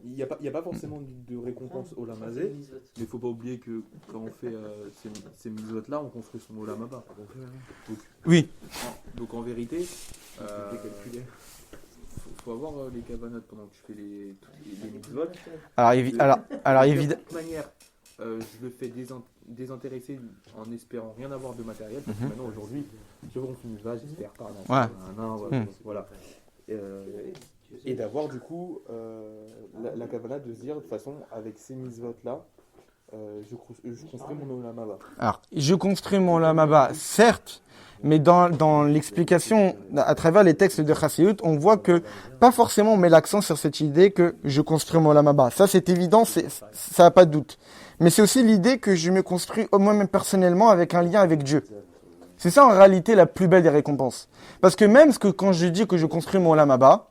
il n'y a pas forcément de récompense au lamazé, mais il ne faut pas oublier que quand on fait ces mitzvot-là, on construit son olam haba. Oui. Donc en vérité, faut avoir les kavanotes pendant que tu fais les mitzvot. Alors évidemment. De toute manière, je le fais désintéressé en espérant rien avoir de matériel. Parce que maintenant, aujourd'hui, je rentre une mitzvah, j'espère pas. Voilà. Et d'avoir du coup la kavana de se dire de toute façon, avec ces mitzvot-là, je construis mon olam haba. Alors, je construis mon olam haba, certes, mais dans l'explication, à travers les textes de Chassidut, on voit que pas forcément on met l'accent sur cette idée que je construis mon olam haba. Ça, c'est évident, ça n'a pas de doute. Mais c'est aussi l'idée que je me construis moi-même personnellement avec un lien avec Dieu. C'est ça en réalité la plus belle des récompenses. Parce que même quand je dis que je construis mon olam haba,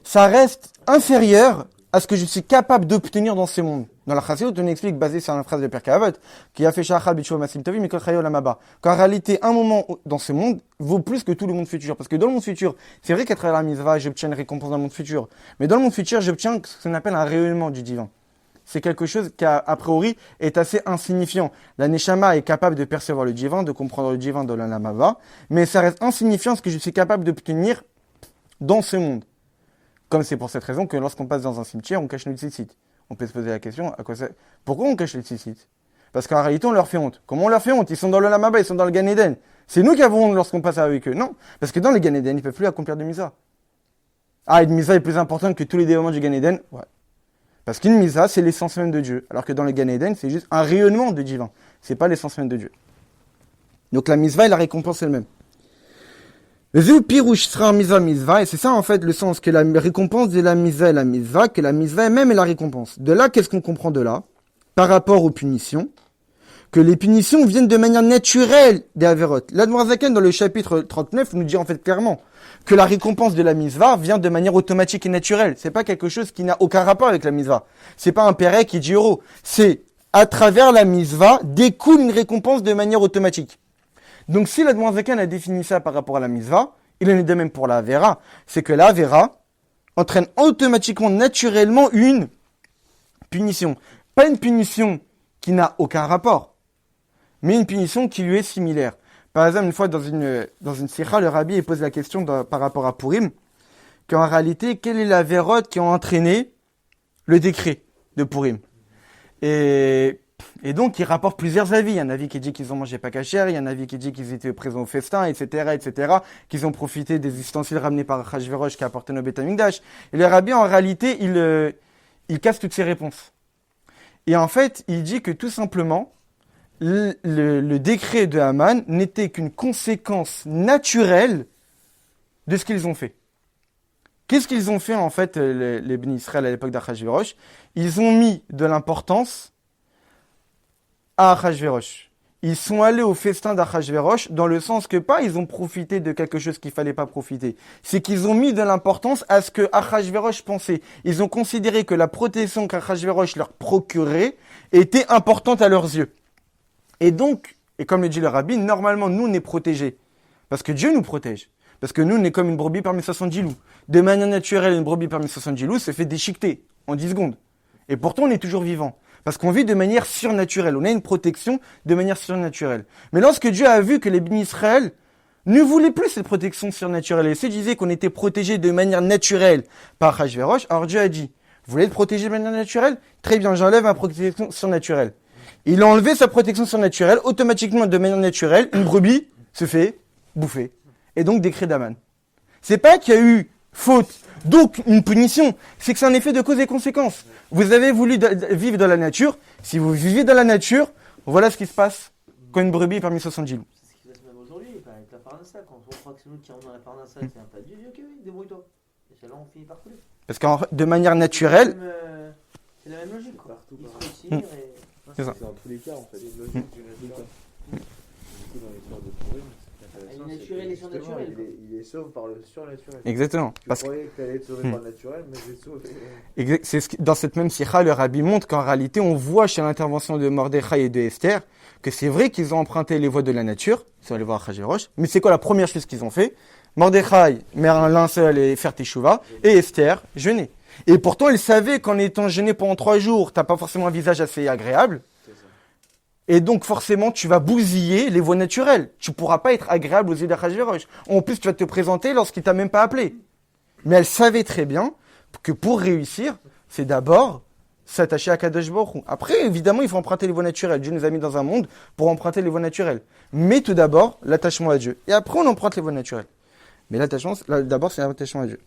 ça reste inférieur à ce que je suis capable d'obtenir dans ce monde. Dans la Chassidut, on explique, basé sur une phrase de Pirkei Avot, qui a fait Shachal B'Tshuva Masim Tovim Mikol Chayo Olam Haba, qu'en réalité, un moment dans ce monde vaut plus que tout le monde futur. Parce que dans le monde futur, c'est vrai qu'à travers la mitzvah, j'obtiens une récompense dans le monde futur. Mais dans le monde futur, j'obtiens ce qu'on appelle un rayonnement du divin. c'est quelque chose qui, a priori, est assez insignifiant. La Neshama est capable de percevoir le divin, de comprendre le divin dans l'Olam Haba, mais ça reste insignifiant ce que je suis capable d'obtenir dans ce monde. Comme c'est pour cette raison que lorsqu'on passe dans un cimetière, on cache nos tzitzit. On peut se poser la question, pourquoi on cache les tzitzit? Parce qu'en réalité, on leur fait honte. Comment on leur fait honte? Ils sont dans l'Olam Haba, ils sont dans le Gan Eden. C'est nous qui avons honte lorsqu'on passe avec eux. Non, parce que dans le Gan Eden, ils ne peuvent plus accomplir de misa. Ah, une misa est plus importante que tous les dévoiements du Gan Eden? Ouais. Parce qu'une misa, c'est l'essence même de Dieu. Alors que dans le Gan Eden, c'est juste un rayonnement de divin. C'est pas l'essence même de Dieu. Donc la misva et la récompense elle-même. Le zéou pirouche sera un misva, et c'est ça en fait le sens, que la récompense de la misva et la misva, que la misva elle-même est la récompense. De là, qu'est-ce qu'on comprend de là? Par rapport aux punitions, que les punitions viennent de manière naturelle des Averot. L'Admorazaken, dans le chapitre 39, nous dit en fait clairement que la récompense de la misva vient de manière automatique et naturelle. C'est pas quelque chose qui n'a aucun rapport avec la misva. C'est pas un péré qui dit euro. C'est à travers la misva découle une récompense de manière automatique. Donc si l'Admorazaken a défini ça par rapport à la misva, il en est de même pour la Avera. C'est que la Avera entraîne automatiquement, naturellement une punition. Pas une punition qui n'a aucun rapport, mais une punition qui lui est similaire. Par exemple, une fois dans une sikha, le rabbi pose la question par rapport à Purim, qu'en réalité, quelle est la vérote qui a entraîné le décret de Purim? Et donc, il rapporte plusieurs avis. Il y a un avis qui dit qu'ils ont mangé pas cachère, il y a un avis qui dit qu'ils étaient présents au festin, etc., qu'ils ont profité des ustensiles ramenés par Achashverosh qui apportaient au Beth Amikdash. Et le rabbi, en réalité, il casse toutes ces réponses. Et en fait, il dit que tout simplement, le décret de Haman n'était qu'une conséquence naturelle de ce qu'ils ont fait. Qu'est-ce qu'ils ont fait en fait, les Bnei Israël à l'époque d'Achashverosh? Ils ont mis de l'importance à Achashverosh. Ils sont allés au festin d'Achashverosh dans le sens que pas ils ont profité de quelque chose qu'il fallait pas profiter. C'est qu'ils ont mis de l'importance à ce que Achashverosh pensait. Ils ont considéré que la protection qu'Achashverosh leur procurait était importante à leurs yeux. Et donc, et comme le dit le rabbi, normalement nous on est protégés. Parce que Dieu nous protège. Parce que nous on est comme une brebis parmi 70 loups. De manière naturelle, une brebis parmi 70 loups se fait déchiqueter en 10 secondes. Et pourtant on est toujours vivant. Parce qu'on vit de manière surnaturelle. On a une protection de manière surnaturelle. Mais lorsque Dieu a vu que les Bnei Israël ne voulaient plus cette protection surnaturelle, et se disaient qu'on était protégés de manière naturelle par Achashverosh, alors Dieu a dit, vous voulez être protégés de manière naturelle? Très bien, j'enlève ma protection surnaturelle. Il a enlevé sa protection surnaturelle, automatiquement de manière naturelle, une brebis se fait bouffer. Et donc décret d'Aman. C'est pas qu'il y a eu faute, donc une punition, c'est que c'est un effet de cause et conséquence. Vous avez voulu vivre dans la nature, si vous vivez dans la nature, voilà ce qui se passe quand une brebis est parmi 70 loups. C'est ce qui se passe même aujourd'hui, avec la parnassa, quand on croit que c'est nous qui rentrons dans la parnassa, c'est un pas Dieu, ok, oui, débrouille-toi. Et c'est là on finit par couler. Parce que de manière naturelle... C'est la même logique, quoi. Partout, Il se retire et... C'est ça. C'est dans tous les cas, en fait. C'est une logique du naturel. Du coup, dans l'histoire de Purim, ce qui est intéressant, Il est naturel et c'est que, surnaturel, justement, il est sauvé par le surnaturel. Exactement. Tu Parce que croyais que tu allais être sauvé par le naturel, mais j'ai sauvé. c'est dans cette même sikha, le rabbi montre qu'en réalité, on voit chez l'intervention de Mordechai et de Esther que c'est vrai qu'ils ont emprunté les voies de la nature, ils sont allés voir Achashverosh, mais c'est quoi la première chose qu'ils ont fait? Mordechai, mettre un linceul et faire teshuva, et Esther, jeûner. Et pourtant, ils savaient qu'en étant jeûné pendant 3 jours, t'as pas forcément un visage assez agréable. Et donc, forcément, tu vas bousiller les voies naturelles. Tu pourras pas être agréable aux yeux d'Achashverosh. En plus, tu vas te présenter lorsqu'il t'a même pas appelé. Mais elle savait très bien que pour réussir, c'est d'abord s'attacher à Kadosh Baruch Hu. Après, évidemment, il faut emprunter les voies naturelles. Dieu nous a mis dans un monde pour emprunter les voies naturelles. Mais tout d'abord, l'attachement à Dieu. Et après, on emprunte les voies naturelles. Mais l'attachement, d'abord, c'est l'attachement à Dieu.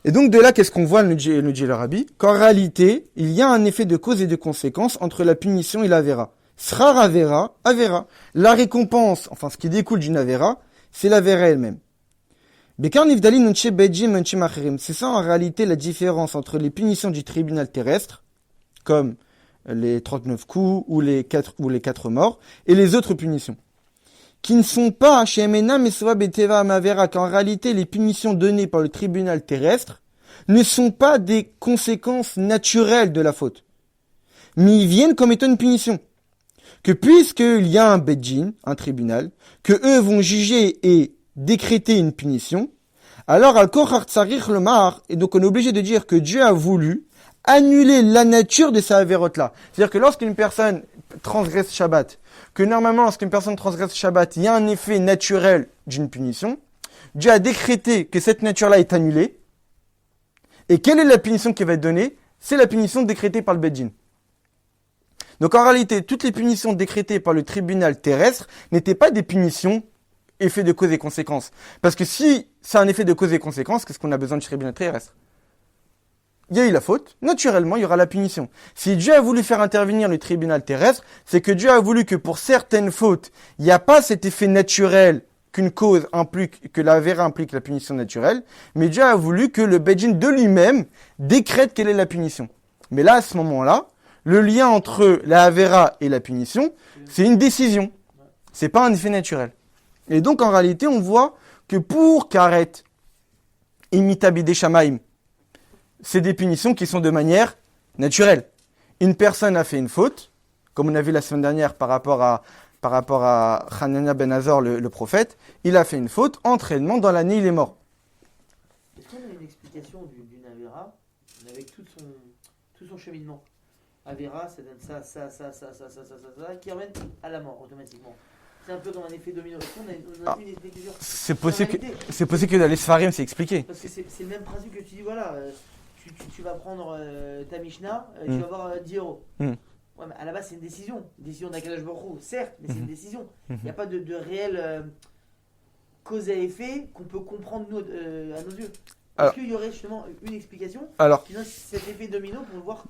Et donc de là, qu'est-ce qu'on voit, nous dit le rabbi? Qu'en réalité, il y a un effet de cause et de conséquence entre la punition et l'avera. Srar avera, avera. La récompense, enfin ce qui découle d'une avera, c'est l'avera elle-même. C'est ça en réalité la différence entre les punitions du tribunal terrestre, comme les 39 coups ou les 4 morts, et les autres punitions. Qui ne sont pas chez Emena Mesova Beteva Amavera, qu'en réalité les punitions données par le tribunal terrestre ne sont pas des conséquences naturelles de la faute, mais ils viennent comme étant une punition. Que puisqu'il y a un Beddin, un tribunal, que eux vont juger et décréter une punition, alors Al-Kochar Tsarich Lomar, et donc on est obligé de dire que Dieu a voulu annuler la nature de ces avérotes-là. C'est-à-dire que lorsqu'une personne transgresse Shabbat, que normalement, lorsqu'une personne transgresse Shabbat, il y a un effet naturel d'une punition, Dieu a décrété que cette nature-là est annulée. Et quelle est la punition qui va être donnée? C'est la punition décrétée par le Beddin. Donc en réalité, toutes les punitions décrétées par le tribunal terrestre n'étaient pas des punitions effet de cause et conséquence. Parce que si c'est un effet de cause et conséquence, qu'est-ce qu'on a besoin du tribunal terrestre? Il y a eu la faute, naturellement, il y aura la punition. Si Dieu a voulu faire intervenir le tribunal terrestre, c'est que Dieu a voulu que pour certaines fautes, il n'y a pas cet effet naturel qu'une cause implique, que la vera implique la punition naturelle, mais Dieu a voulu que le Beddin de lui-même décrète quelle est la punition. Mais là, à ce moment-là, le lien entre la vera et la punition, c'est une décision. C'est pas un effet naturel. Et donc, en réalité, on voit que pour Karet, imitabide Shamaim, c'est des punitions qui sont de manière naturelle. Une personne a fait une faute, comme on a vu la semaine dernière par rapport à Hanania ben Azor, le prophète, il a fait une faute, entraînement, dans l'année il est mort. Est-ce qu'on a une explication d'une Avera avec tout son cheminement? Avera, ça donne ça, qui ramène à la mort automatiquement. C'est un peu comme un effet domino. On a une explication. C'est possible que dans les Sfarim, c'est expliqué. Parce que c'est le même principe que tu dis, voilà, tu vas prendre ta Mishnah, tu vas avoir 10 euros. Ouais, mais à la base, c'est une décision d'Akadosh Baruch Hu, certes, mais c'est une décision. Il n'y a pas de réelle cause à effet qu'on peut comprendre nous, à nos yeux. Est-ce qu'il y aurait justement une explication qui donne cet effet domino pour voir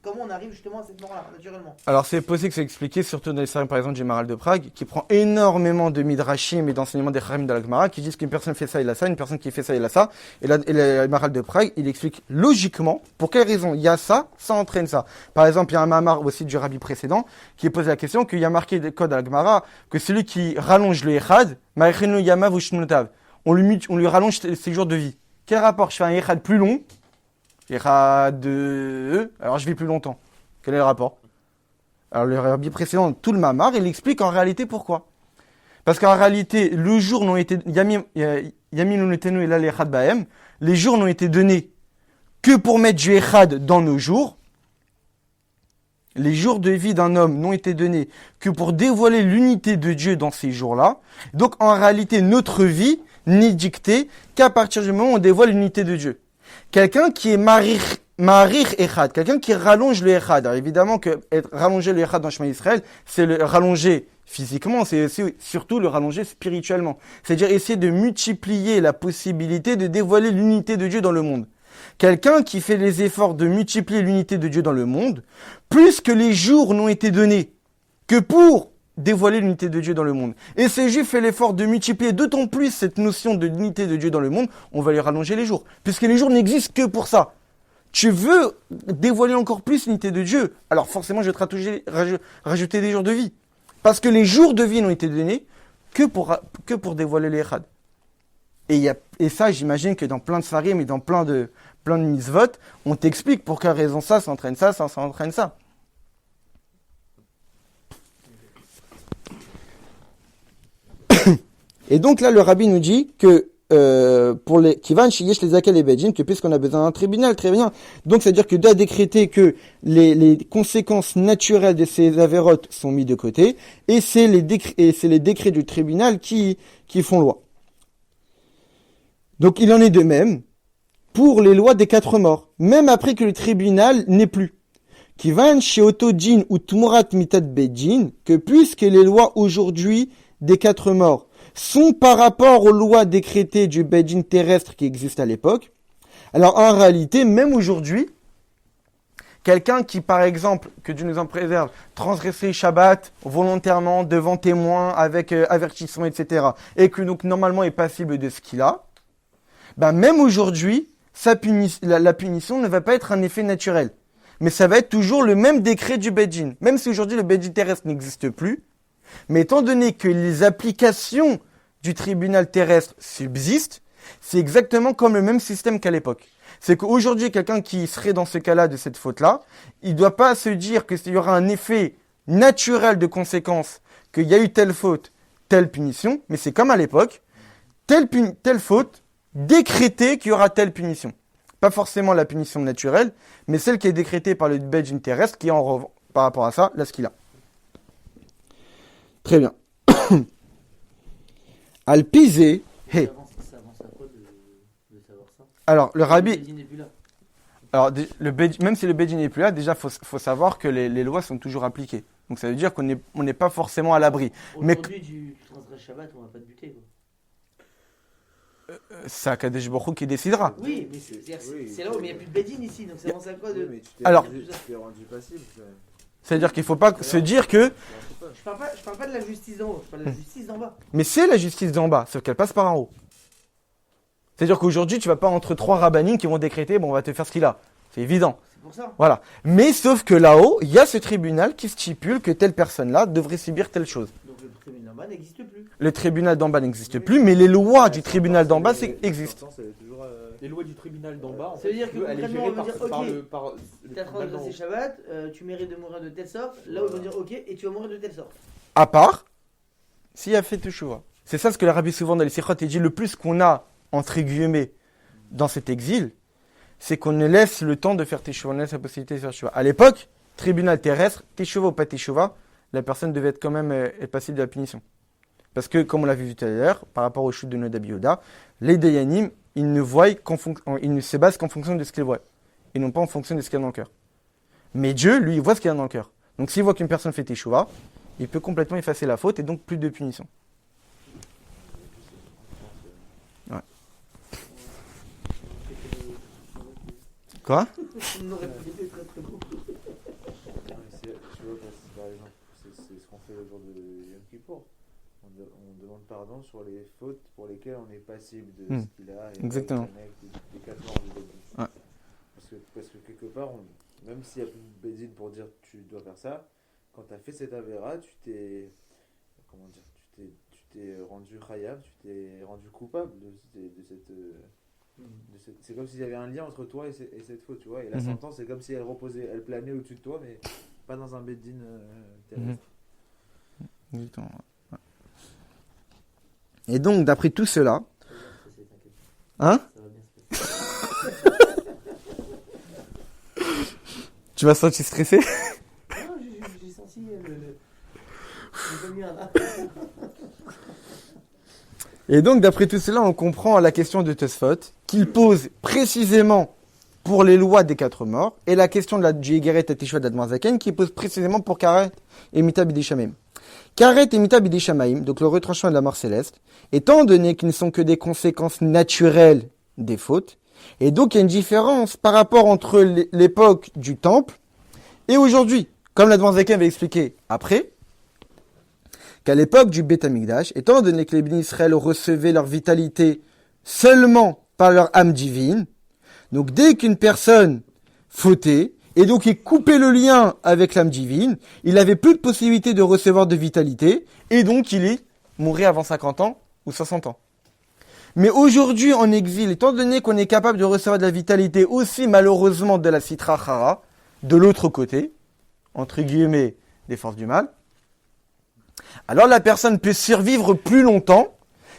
comment on arrive justement à cette mort-là, naturellement? Alors c'est possible que c'est expliqué, surtout dans les séries par exemple du Maharal de Prague, qui prend énormément de midrashim et d'enseignements des Chachamim de la Gemara, qui disent qu'une personne fait ça, il a ça, une personne qui fait ça, il a ça. Et le Maharal de Prague, il explique logiquement pour quelle raison il y a ça, ça entraîne ça. Par exemple, il y a un Mahamar aussi du Rabbi précédent qui pose la question qu'il y a marqué des codes à la Gemara que celui qui rallonge le Echad, Ma'echenu Yamav Ushnotav, on lui rallonge ses jours de vie. Quel rapport? Je fais un Echad plus long, Echad alors je vis plus longtemps. Quel est le rapport? Alors le rabbi précédent, tout le Mamar, il explique en réalité pourquoi. Parce qu'en réalité, le jour n'ont été les jours n'ont été donnés que pour mettre du Echad dans nos jours. Les jours de vie d'un homme n'ont été donnés que pour dévoiler l'unité de Dieu dans ces jours-là. Donc en réalité, notre vie n'est dictée qu'à partir du moment où on dévoile l'unité de Dieu. Quelqu'un qui est Marir Echad, quelqu'un qui rallonge le Echad. Alors évidemment que rallonger le Echad dans le chemin d'Israël, c'est le rallonger physiquement, c'est surtout le rallonger spirituellement. C'est-à-dire essayer de multiplier la possibilité de dévoiler l'unité de Dieu dans le monde. Quelqu'un qui fait les efforts de multiplier l'unité de Dieu dans le monde, plus que les jours n'ont été donnés que pour dévoiler l'unité de Dieu dans le monde. Et ces Juifs fait l'effort de multiplier d'autant plus cette notion de l'unité de Dieu dans le monde, on va lui rallonger les jours. Puisque les jours n'existent que pour ça. Tu veux dévoiler encore plus l'unité de Dieu, alors forcément je vais te rajouter des jours de vie. Parce que les jours de vie n'ont été donnés que pour dévoiler les Echad. Et ça, j'imagine que dans plein de sarim et dans plein de mitzvot, on t'explique pour quelle raison ça entraîne ça entraîne ça. Et donc là, le rabbi nous dit que pour les Kivan Shiyesh les Akel et Bedjin, que puisqu'on a besoin d'un tribunal, très bien. Donc c'est-à-dire que doit décréter que les conséquences naturelles de ces avérotes sont mises de côté, et c'est les décrets du tribunal qui font loi. Donc il en est de même pour les lois des 4 morts, même après que le tribunal n'est plus. Kivan Sheoto Jin ou Tumurat Mitat Bedjin, que puisque les lois aujourd'hui des 4 morts sont par rapport aux lois décrétées du Bedjin terrestre qui existe à l'époque. Alors en réalité, même aujourd'hui, quelqu'un qui, par exemple, que Dieu nous en préserve, transgressait Shabbat volontairement devant témoins avec avertissement, etc., et que donc normalement est passible de ce qu'il a, même aujourd'hui, la punition ne va pas être un effet naturel. Mais ça va être toujours le même décret du Bedjin. Même si aujourd'hui le Bedjin terrestre n'existe plus, mais étant donné que les applications du tribunal terrestre subsistent, c'est exactement comme le même système qu'à l'époque. C'est qu'aujourd'hui, quelqu'un qui serait dans ce cas-là, de cette faute-là, il ne doit pas se dire qu'il y aura un effet naturel de conséquence, qu'il y a eu telle faute, telle punition, mais c'est comme à l'époque, telle faute, décréter qu'il y aura telle punition. Pas forcément la punition naturelle, mais celle qui est décrétée par le Beddin terrestre, qui par rapport à ça, la skila. Très bien. Al-Pizé. Hey. Ça avance à quoi de savoir ça? Alors, le rabbi. Le Beddin n'est plus là. Alors, même si le Beddin n'est plus là, déjà, faut savoir que les lois sont toujours appliquées. Donc, ça veut dire qu'on n'est pas forcément à l'abri. Aujourd'hui, tu transgresses Shabbat, on va pas te buter, quoi. C'est Akadosh Baruch Hu qui décidera. Oui, mais c'est là où il n'y a plus de Beddin ici, donc ça avance à quoi de... Mais tu Alors- t'es rendu passible. C'est-à-dire qu'il ne faut pas se dire que. Je parle pas de la justice d'en haut, je parle de la justice d'en bas. Mais c'est la justice d'en bas, sauf qu'elle passe par en haut. C'est-à-dire qu'aujourd'hui, tu vas pas entre 3 rabbinines qui vont décréter, bon, on va te faire ce qu'il a. C'est évident. C'est pour ça. Voilà. Mais sauf que là-haut, il y a ce tribunal qui stipule que telle personne-là devrait subir telle chose. Donc le tribunal d'en bas n'existe plus. Le tribunal d'en bas n'existe plus, mais les lois du tribunal d'en bas existent. Les lois du tribunal d'en bas, en Ça veut dire que elle est concrètement, gérée on va dire, par ok, le T'as tribunal d'en transgressé haut. Shabbat, tu mérites de mourir de telle sorte, là où ils vont dire ok, et tu vas mourir de telle sorte. À part, s'il a fait teshuva. C'est ça ce que l'Arabie souvent dans les sikhot dit, le plus qu'on a, entre guillemets, dans cet exil, c'est qu'on ne laisse le temps de faire teshuva, on laisse la possibilité de faire teshuva. À l'époque, tribunal terrestre, teshuva ou pas teshuva, la personne devait être quand même être passible de la punition. Parce que, comme on l'a vu tout à l'heure, par rapport aux chutes de Nodabi Yehuda, les Dayanim, ils ne se basent qu'en fonction de ce qu'ils voient, et non pas en fonction de ce qu'il y a dans le cœur. Mais Dieu, lui, il voit ce qu'il y a dans le cœur. Donc s'il voit qu'une personne fait teshuva, il peut complètement effacer la faute et donc plus de punition. Ouais. Quoi? On aurait pu été très très beau. Tu vois, par exemple, c'est ce qu'on fait le jour de Yom Kippour. On demande pardon sur les fautes pour lesquelles on est passible de ce qu'il a. Et Exactement. des 4 morts du Bédine. Ouais. Parce que quelque part, même s'il n'y a plus de Bédine pour dire tu dois faire ça, quand tu as fait cette avéra, tu t'es rendu khayab, tu t'es rendu coupable de cette. C'est comme s'il y avait un lien entre toi et cette faute, tu vois. Et la sentence, c'est comme si elle planait au-dessus de toi, mais pas dans un Bédine terrestre. Exactement. Ouais. Et donc, d'après tout cela, hein? Ça va bien se passer. Tu vas te sentir stressé? Non, j'ai senti le lumière là. Et donc, d'après tout cela, on comprend la question de Tosfot, qu'il pose précisément pour les lois des 4 morts, et la question du Yegeret et Teshua d'Admarzaken, qui pose précisément pour Karet et Mita B'dei Shamaim. Karet et Mita B'dei Shamaim, donc le retranchement de la mort céleste, étant donné qu'ils ne sont que des conséquences naturelles des fautes, et donc il y a une différence par rapport entre l'époque du temple et aujourd'hui. Comme l'Admarzaken avait expliqué après, qu'à l'époque du Beth Amikdash, étant donné que les bénis Israël recevaient leur vitalité seulement par leur âme divine, donc dès qu'une personne fautait, et donc il coupait le lien avec l'âme divine, il n'avait plus de possibilité de recevoir de vitalité, et donc il mourait avant 50 ans ou 60 ans. Mais aujourd'hui, en exil, étant donné qu'on est capable de recevoir de la vitalité aussi malheureusement de la Sitra Chara, de l'autre côté, entre guillemets, des forces du mal, alors la personne peut survivre plus longtemps,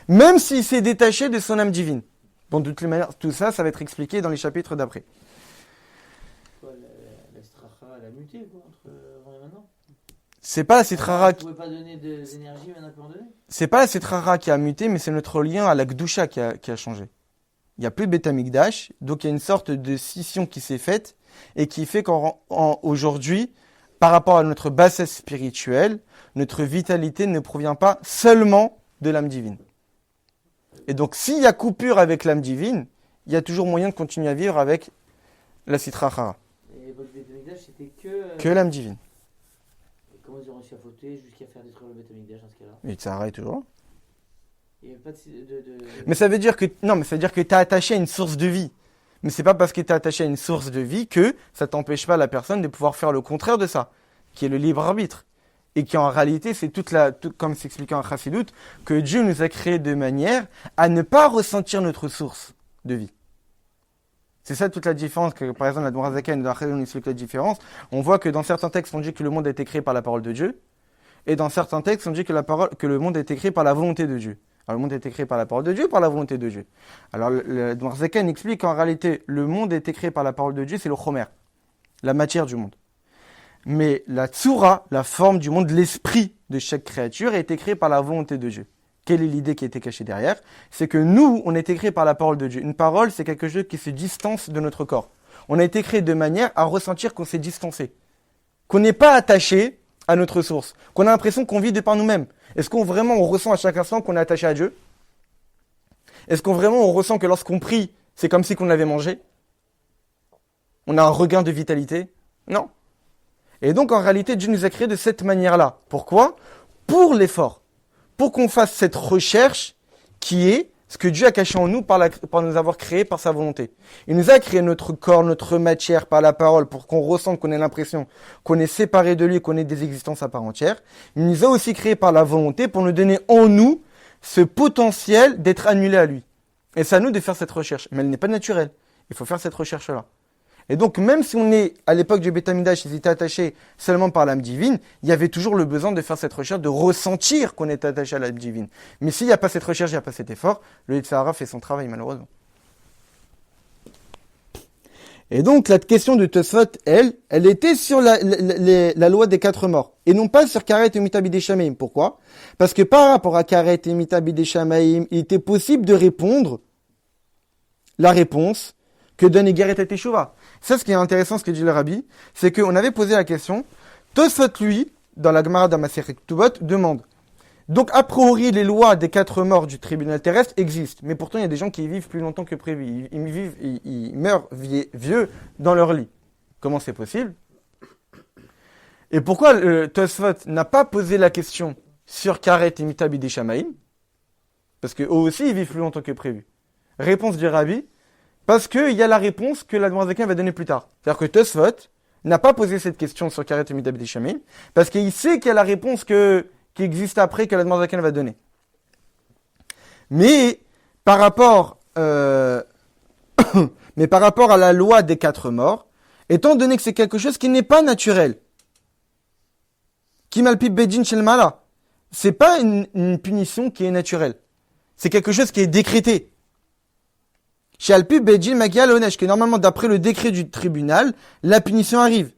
même s'il s'est détaché de son âme divine. Bon, de toutes les manières, tout ça, ça va être expliqué dans les chapitres d'après. La stracha, elle a muté quoi, entre avant et maintenant. C'est pas la Sitrara Vous pouvez pas donner d'énergie maintenant qu'on en donner. C'est pas la Sitrara qui a muté, mais c'est notre lien à la Gdusha qui a changé. Il n'y a plus de Beth Amikdash, donc il y a une sorte de scission qui s'est faite, et qui fait qu'aujourd'hui, par rapport à notre bassesse spirituelle, notre vitalité ne provient pas seulement de l'âme divine. Et donc, s'il y a coupure avec l'âme divine, il y a toujours moyen de continuer à vivre avec la Sitra Chara. Et votre Beth Amikdash, c'était Que l'âme divine. Et comment ils ont réussi à fauter jusqu'à faire détruire le Beth Amikdash dans ce cas-là? Et ça arrête toujours. Il n'y avait pas de... Mais ça veut dire que, non, mais ça veut dire que tu es attaché à une source de vie. Mais c'est pas parce que tu es attaché à une source de vie que ça t'empêche pas la personne de pouvoir faire le contraire de ça, qui est le libre arbitre. Et qui en réalité, c'est comme s'expliquait en Chassidut, que Dieu nous a créé de manière à ne pas ressentir notre source de vie. C'est ça toute la différence, que par exemple, la Dmorazaken et dans Chassidut, on explique la différence. On voit que dans certains textes, on dit que le monde a été créé par la parole de Dieu, et dans certains textes, on dit que le monde a été créé par la volonté de Dieu. Alors le monde a été créé par la parole de Dieu ou par la volonté de Dieu? Alors le Dwarzaken explique qu'en réalité, le monde a été créé par la parole de Dieu, c'est le chomer, la matière du monde. Mais la tsura, la forme du monde, l'esprit de chaque créature a été créé par la volonté de Dieu. Quelle est l'idée qui a été cachée derrière? C'est que nous, on a été créé par la parole de Dieu. Une parole, c'est quelque chose qui se distance de notre corps. On a été créé de manière à ressentir qu'on s'est distancé. Qu'on n'est pas attaché à notre source. Qu'on a l'impression qu'on vit de par nous-mêmes. Est-ce qu'on vraiment on ressent à chaque instant qu'on est attaché à Dieu? Est-ce qu'on vraiment on ressent que lorsqu'on prie, c'est comme si qu'on avait mangé? On a un regain de vitalité? Non. Et donc en réalité, Dieu nous a créés de cette manière-là. Pourquoi? Pour l'effort. Pour qu'on fasse cette recherche qui est ce que Dieu a caché en nous par nous avoir créés par sa volonté. Il nous a créé notre corps, notre matière par la parole pour qu'on ressente, qu'on ait l'impression qu'on est séparé de lui, qu'on ait des existences à part entière. Il nous a aussi créés par la volonté pour nous donner en nous ce potentiel d'être annulé à lui. Et c'est à nous de faire cette recherche. Mais elle n'est pas naturelle. Il faut faire cette recherche-là. Et donc, même si on est, à l'époque du Beth Amikdash, ils étaient attachés seulement par l'âme divine, il y avait toujours le besoin de faire cette recherche, de ressentir qu'on est attaché à l'âme divine. Mais s'il n'y a pas cette recherche, il n'y a pas cet effort, le Yetzer Hara fait son travail, malheureusement. Et donc, la question de Tosfot, elle était sur la loi des 4 morts, et non pas sur Karet et Mitabidei Shamaim. Pourquoi? Parce que par rapport à Karet et Mitabidei Shamaim, il était possible de répondre la réponse que donne Egeret et Teshuvah. Ça, ce qui est intéressant, ce que dit le Rabbi, c'est qu'on avait posé la question. Tosfot, lui, dans la Gemara d'Amasechet Ketubot, demande. Donc, a priori, les lois des 4 morts du tribunal terrestre existent. Mais pourtant, il y a des gens qui vivent plus longtemps que prévu. Ils meurent vieux dans leur lit. Comment c'est possible? Et pourquoi Tosfot n'a pas posé la question sur Karet et Mitabidei Shamaim? Parce qu'eux aussi, ils vivent plus longtemps que prévu. Réponse du Rabbi. Parce qu'il y a la réponse que l'Admorazaken va donner plus tard. C'est-à-dire que Tosfot n'a pas posé cette question sur Karet et Mitabidei Shamaim, parce qu'il sait qu'il y a la réponse qui existe après que l'Admorazaken va donner. Mais par rapport à la loi des 4 morts, étant donné que c'est quelque chose qui n'est pas naturel, Kimalpi Bedin Shelmala, c'est pas une punition qui est naturelle. C'est quelque chose qui est décrété. Chez Alpi Bedin Magial Onesh, que normalement, d'après le décret du tribunal, la punition arrive.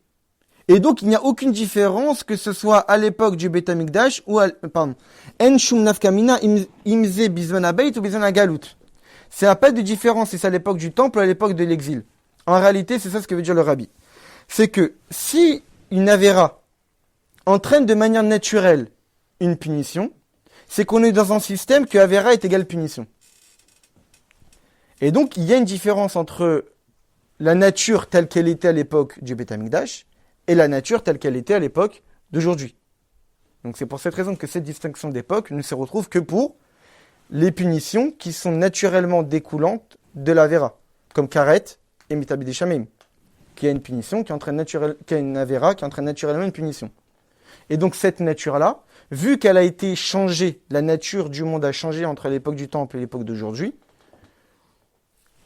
Et donc, il n'y a aucune différence que ce soit à l'époque du Beth Amikdash ou En Shum Nafkamina Imze Bizon Abeit ou Bizon Agalut. C'est pas de différence si c'est à l'époque du temple ou à l'époque de l'exil. En réalité, c'est ça ce que veut dire le Rabbi. C'est que si une Avera entraîne de manière naturelle une punition, c'est qu'on est dans un système que Avera est égal punition. Et donc, il y a une différence entre la nature telle qu'elle était à l'époque du Beth Amikdash et la nature telle qu'elle était à l'époque d'aujourd'hui. Donc, c'est pour cette raison que cette distinction d'époque ne se retrouve que pour les punitions qui sont naturellement découlantes de la Avera, comme Karet et Mitabidei Shamaim, qui a une punition qui a une Avera qui entraîne naturellement une punition. Et donc, cette nature-là, vu qu'elle a été changée, la nature du monde a changé entre l'époque du temple et l'époque d'aujourd'hui.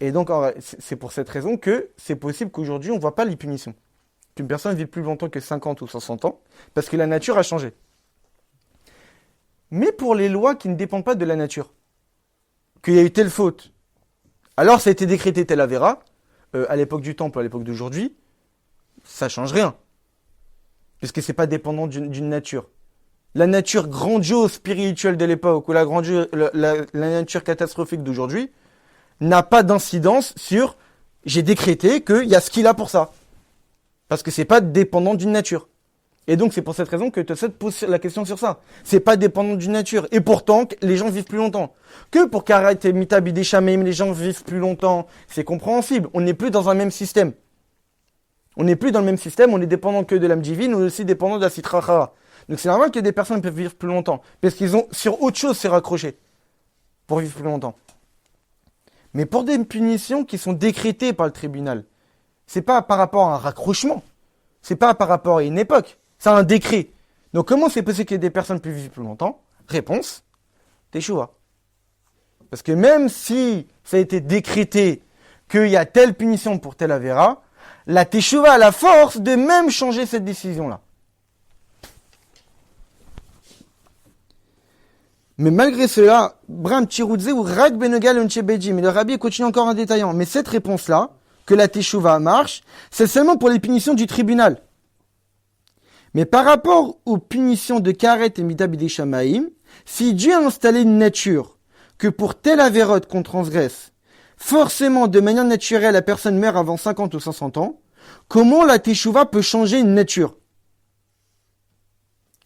Et donc, c'est pour cette raison que c'est possible qu'aujourd'hui, on ne voit pas les punitions. Qu'une personne vit plus longtemps que 50 ou 60 ans, parce que la nature a changé. Mais pour les lois qui ne dépendent pas de la nature, qu'il y a eu telle faute, alors ça a été décrété telle Avera, à l'époque du temple, à l'époque d'aujourd'hui, ça ne change rien. Puisque ce n'est pas dépendant d'une nature. La nature grandiose spirituelle de l'époque, ou la nature catastrophique d'aujourd'hui, n'a pas d'incidence sur « j'ai décrété qu'il y a ce qu'il a pour ça ». Parce que c'est pas dépendant d'une nature. Et donc c'est pour cette raison que Tosfot pose la question sur ça. C'est pas dépendant d'une nature. Et pourtant, les gens vivent plus longtemps. Que pour Karet et Mitabidei Shamaim, les gens vivent plus longtemps, c'est compréhensible. On n'est plus dans un même système. On n'est plus dans le même système, on est dépendant que de l'âme divine, on est aussi dépendant de la Sitra Achara. Donc c'est normal que des personnes peuvent vivre plus longtemps. Parce qu'ils ont sur autre chose se raccrocher pour vivre plus longtemps. Mais pour des punitions qui sont décrétées par le tribunal, c'est pas par rapport à un raccrochement, c'est pas par rapport à une époque, c'est un décret. Donc comment c'est possible que des personnes puissent vivre plus longtemps? Réponse, Teshuvah. Parce que même si ça a été décrété qu'il y a telle punition pour telle Avera, la Teshuvah a la force de même changer cette décision-là. Mais malgré cela, Bram Tiroudze ou Rag Benegal Unchebeji, mais le rabbi continue encore en détaillant. Mais cette réponse-là, que la teshuva marche, c'est seulement pour les punitions du tribunal. Mais par rapport aux punitions de Karet et Mida Bidei Shamaim, si Dieu a installé une nature que pour telle avérote qu'on transgresse, forcément de manière naturelle la personne meurt avant 50 ou 60 ans, comment la teshuva peut changer une nature?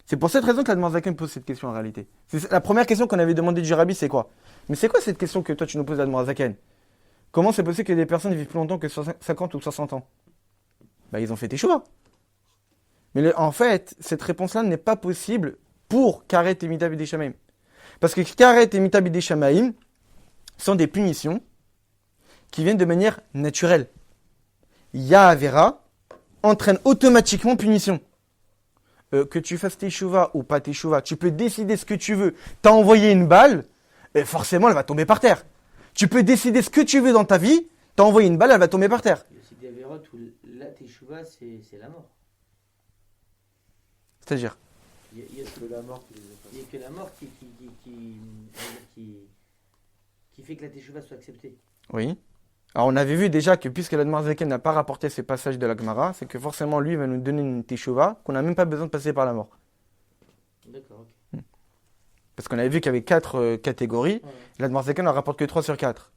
C'est pour cette raison que la Admorazaken pose cette question en réalité. C'est la première question qu'on avait demandé du rabbi, c'est quoi? Mais c'est quoi cette question que toi tu nous poses à l'Admorazaken? Comment c'est possible que des personnes vivent plus longtemps que 50 ou 60 ans? Ils ont fait teshuva. Mais en fait, cette réponse-là n'est pas possible pour Karet et Mida Bidei Shamaim. Parce que Karet et Mida Bidei Shamaim sont des punitions qui viennent de manière naturelle. Ya'avera entraîne automatiquement punition. Que tu fasses teshuva ou pas teshuva, tu peux décider ce que tu veux. T'as envoyé une balle, et forcément elle va tomber par terre. Tu peux décider ce que tu veux dans ta vie, t'as envoyé une balle, elle va tomber par terre. Il y a aussi des avérotes où la teshuva, c'est la mort. C'est-à-dire Il y a que la mort qui les Il n'y a que la mort qui fait que la teshuva soit acceptée. Oui. Alors on avait vu déjà que puisque l'Admorazaken n'a pas rapporté ces passages de la Gemara, c'est que forcément lui va nous donner une teshuva qu'on n'a même pas besoin de passer par la mort. D'accord, ok. Parce qu'on avait vu qu'il y avait 4 catégories, Ouais. l'Admorazaken n'en rapporte que 3 sur 4.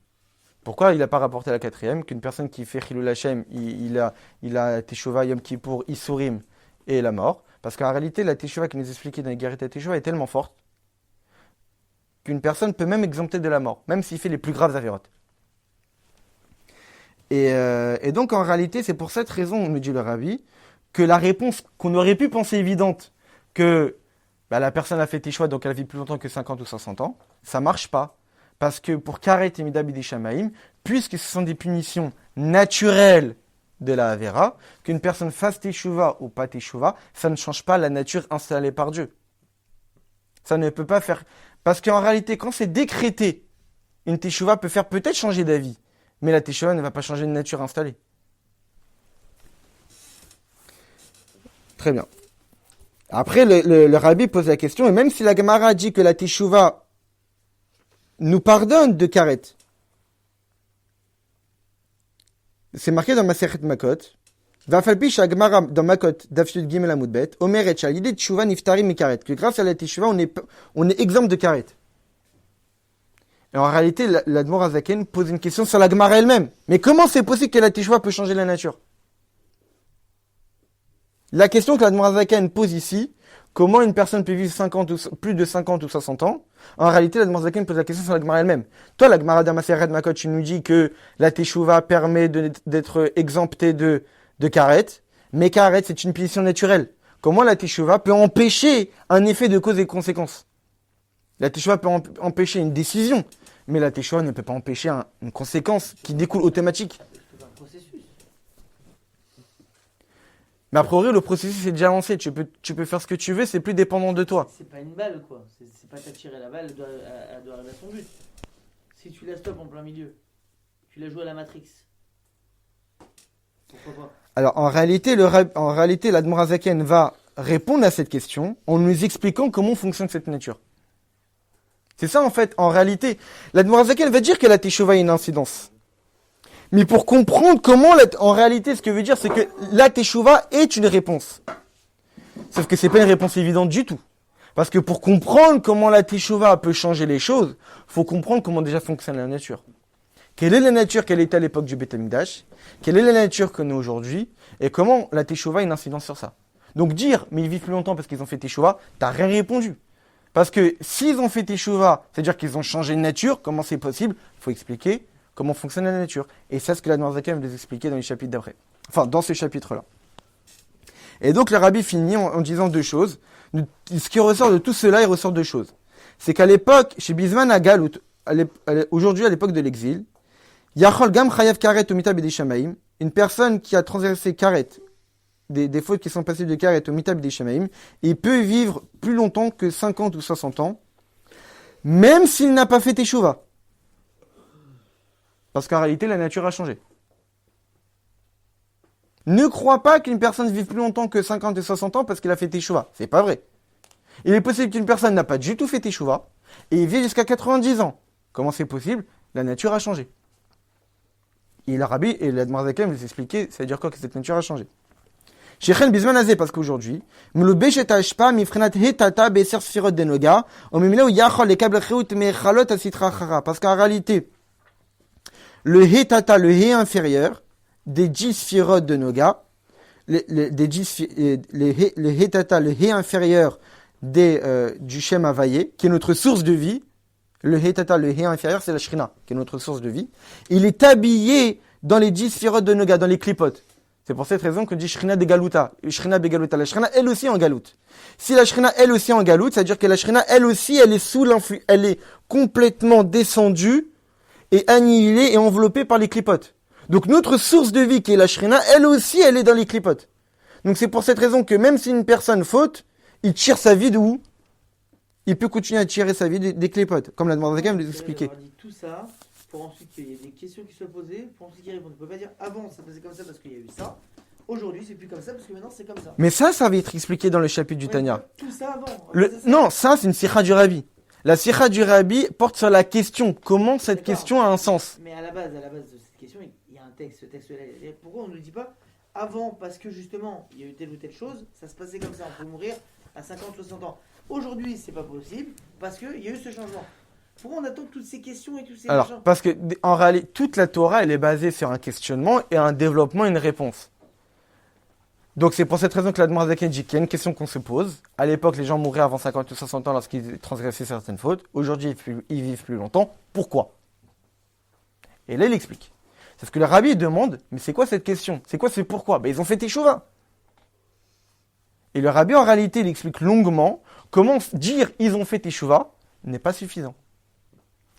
Pourquoi il n'a pas rapporté la 4e? Qu'une personne qui fait Chilul Hashem, il a teshuva, Yom Kippour, Isurim et la mort. Parce qu'en réalité, la teshuva qui nous expliquait dans les Guerritas Teshuva est tellement forte qu'une personne peut même exempter de la mort, même s'il fait les plus graves avérotes. Et donc, en réalité, c'est pour cette raison, nous dit le Rabbi, que la réponse qu'on aurait pu penser évidente, que la personne a fait teshuva, donc elle vit plus longtemps que 50 ou 60 ans, ça marche pas. Parce que pour Karet et Mida Bidei Shamaim, puisque ce sont des punitions naturelles de la Avera, qu'une personne fasse teshuva ou pas teshuva, ça ne change pas la nature installée par Dieu. Ça ne peut pas faire... Parce qu'en réalité, quand c'est décrété, une teshuva peut faire peut-être changer d'avis, mais la teshuva ne va pas changer de nature installée. Très bien. Après, le rabbi pose la question, et même si la Gemara dit que la teshuva nous pardonne de Karet, c'est marqué dans Masechet Makot, Vafalpi Shagmara dans Makot, Daf Yud Gimel Amud Bet, Omer et l'idée de teshuva niftarim mi Karet, que grâce à la teshuva, on est exempt de Karet. Et en réalité, l'Admorazaken pose une question sur la Gemara elle-même. Mais comment c'est possible que la teshuva peut changer la nature? La question que l'Admorazaken pose ici, comment une personne peut vivre plus de 50 ou 60 ans? En réalité, l'Admorazaken pose la question sur la Gemara elle-même. Toi, la Gemara d'Amaseret Makot, tu nous dis que la teshuva permet d'être exempté de Karet, mais Karet, c'est une punition naturelle. Comment la teshuva peut empêcher un effet de cause et de conséquence? La teshuva peut empêcher une décision, mais la teshuva ne peut pas empêcher une conséquence qui découle automatique. C'est un processus. Mais a priori, le processus est déjà lancé. Tu peux faire ce que tu veux, c'est plus dépendant de toi. C'est pas une balle, quoi. C'est pas t'attirer la balle, elle doit arriver à son but. Si tu la stoppes en plein milieu, tu la joues à la Matrix. Pourquoi pas? Alors, en réalité, l'Admorazaken va répondre à cette question en nous expliquant comment fonctionne cette nature. C'est ça, en fait. En réalité, l'Admorazaken va dire que la teshuva a une incidence. Mais pour comprendre comment, en réalité, ce que veut dire, c'est que la teshuva est une réponse. Sauf que c'est pas une réponse évidente du tout. Parce que pour comprendre comment la teshuva peut changer les choses, faut comprendre comment déjà fonctionne la nature. Quelle est la nature qu'elle était à l'époque du Beth Amikdash? Quelle est la nature que nous aujourd'hui? Et comment la teshuva a une incidence sur ça? Donc dire, mais ils vivent plus longtemps parce qu'ils ont fait teshuva, t'as rien répondu. Parce que s'ils ont fait teshuva, c'est-à-dire qu'ils ont changé de nature, comment c'est possible? Il faut expliquer comment fonctionne la nature. Et ça, c'est ce que l'Admorazaken va nous expliquer dans les chapitres d'après. Enfin, dans ce chapitre-là. Et donc, le rabbi finit en disant deux choses. Ce qui ressort de tout cela, il ressort deux choses. C'est qu'à l'époque, chez Bisman Agalut, aujourd'hui à l'époque de l'exil, Yachol Gam Chayav Karet Omita Bidei Shamaim, une personne qui a transgressé Karet, des fautes qui sont passées de Karet Omita Bidei Shamaim, il peut vivre plus longtemps que 50 ou 60 ans, même s'il n'a pas fait teshuva. Parce qu'en réalité, la nature a changé. Ne crois pas qu'une personne vive plus longtemps que 50 et 60 ans parce qu'il a fait teshuva. C'est pas vrai. Il est possible qu'une personne n'a pas du tout fait teshuva, Et il vit jusqu'à 90 ans. Comment c'est possible? La nature a changé. Et le rabbi et l'Admor Zaken vous expliquer, ça veut dire quoi que cette nature a changé. Shechen bizman azé, parce qu'aujourd'hui, mlobesh et ashpa mifrenat hetata beser sfirot denoga, au mimile où yachol les câbles cheout mechalot asitra chara. Parce qu'en réalité, le hetata, le he inférieur, des 10 sfirot de noga, le hetata, le he inférieur du Shem Havaïe, qui est notre source de vie, le hetata, le he inférieur, c'est la shrina, qui est notre source de vie. Il est habillé dans les 10 sfirot de noga, dans les klipotes. C'est pour cette raison qu'on dit Shrina de Galuta. Shrina Begaluta. La Shrina, elle aussi, en galoute. Si la Shrina, elle aussi, en galoute, c'est-à-dire que la Shrina, elle aussi, elle est sous l'influx, elle est complètement descendue et annihilée et enveloppée par les clipotes. Donc, notre source de vie, qui est la Shrina, elle aussi, elle est dans les clipotes. Donc, c'est pour cette raison que même si une personne faute, il tire sa vie de où? Il peut continuer à tirer sa vie des clipotes. Comme la demande de Zakam nous expliquait. On dit tout ça pour ensuite qu'il y ait des questions qui soient posées, pour ensuite qu'ils répondent. On ne peut pas dire avant ça passait comme ça parce qu'il y a eu ça. Aujourd'hui c'est plus comme ça parce que maintenant c'est comme ça. Mais ça va être expliqué dans le chapitre du Tanya. Tout ça avant. Non, ça c'est une sikha du Rabbi. La sikha du Rabbi porte sur la question. Comment cette question a un sens? Mais à la base de cette question, il y a un texte. Ce texte-là, pourquoi on ne le dit pas avant? Parce que justement, il y a eu telle ou telle chose, ça se passait comme ça. On peut mourir à 50, 60 ans. Aujourd'hui, c'est pas possible parce qu'il y a eu ce changement. Pourquoi on attend toutes ces questions et tous ces Alors, machins? parce que en réalité, toute la Torah, elle est basée sur un questionnement et un développement et une réponse. Donc, c'est pour cette raison que l'Admor Zaken dit qu'il y a une question qu'on se pose. À l'époque, les gens mouraient avant 50 ou 60 ans lorsqu'ils transgressaient certaines fautes. Aujourd'hui, ils vivent plus longtemps. Pourquoi? Et là, il explique. C'est ce que le rabbi demande, mais c'est quoi cette question? C'est quoi ce pourquoi? Ils ont fait Teshuvah. Et le rabbi, en réalité, il explique longuement comment dire ils ont fait Teshuvah n'est pas suffisant.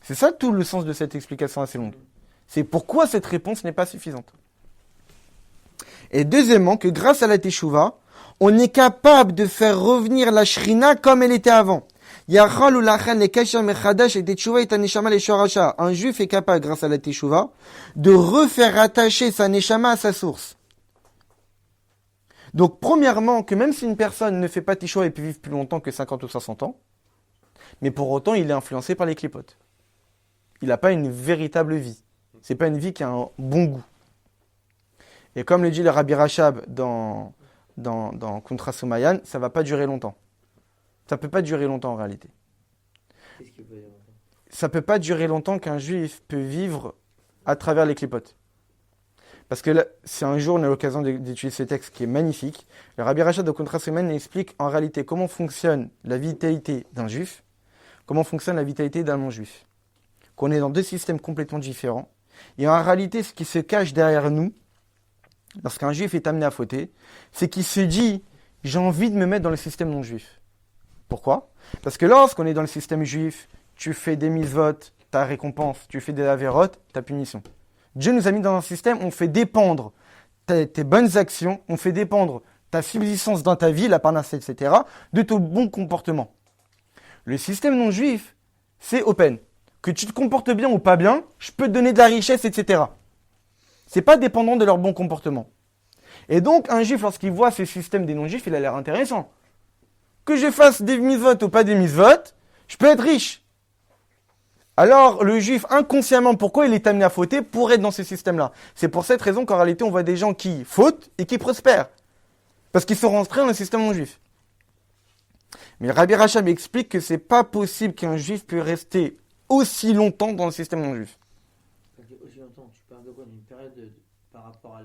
C'est ça tout le sens de cette explication assez longue. C'est pourquoi cette réponse n'est pas suffisante. Et deuxièmement, que grâce à la Teshuvah, on est capable de faire revenir la Shrina comme elle était avant. Un juif est capable, grâce à la Teshuvah, de refaire attacher sa Neshama à sa source. Donc, premièrement, que même si une personne ne fait pas Teshuvah et peut vivre plus longtemps que 50 ou 60 ans, mais pour autant, il est influencé par les clipotes. Il n'a pas une véritable vie. C'est pas une vie qui a un bon goût. Et comme le dit le Rabbi Rachab dans Kontra Somayan, ça va pas durer longtemps. Ça peut pas durer longtemps en réalité. Qu'est-ce qui peut durer longtemps? Ça peut pas durer longtemps qu'un juif peut vivre à travers les clipotes. Parce que là, c'est un jour, on a l'occasion d'étudier ce texte qui est magnifique. Le Rabbi Rachab de Kontra Somayan explique en réalité comment fonctionne la vitalité d'un juif, comment fonctionne la vitalité d'un non-juif. Qu'on est dans deux systèmes complètement différents. Et en réalité, ce qui se cache derrière nous, lorsqu'un juif est amené à fauter, c'est qu'il se dit « j'ai envie de me mettre dans le système non-juif ». Pourquoi? Parce que lorsqu'on est dans le système juif, tu fais des mitzvot, ta récompense, tu fais des avérotes, ta punition. Dieu nous a mis dans un système où on fait dépendre tes bonnes actions, on fait dépendre ta subsistance dans ta vie, la parnasse, etc., de ton bon comportement. Le système non-juif, c'est open. Que tu te comportes bien ou pas bien, je peux te donner de la richesse, etc. C'est pas dépendant de leur bon comportement. Et donc, un juif, lorsqu'il voit ce système des non-juifs, il a l'air intéressant. Que je fasse des mitzvot ou pas des mitzvot, je peux être riche. Alors, le juif, inconsciemment, pourquoi il est amené à fauter pour être dans ce système-là? C'est pour cette raison qu'en réalité, on voit des gens qui fautent et qui prospèrent. Parce qu'ils sont rentrés dans le système non-juif. Mais Rabbi Rachab explique que c'est pas possible qu'un juif puisse rester aussi longtemps dans le système non-juif. Aussi longtemps, tu parles de quoi? D'une période par rapport à...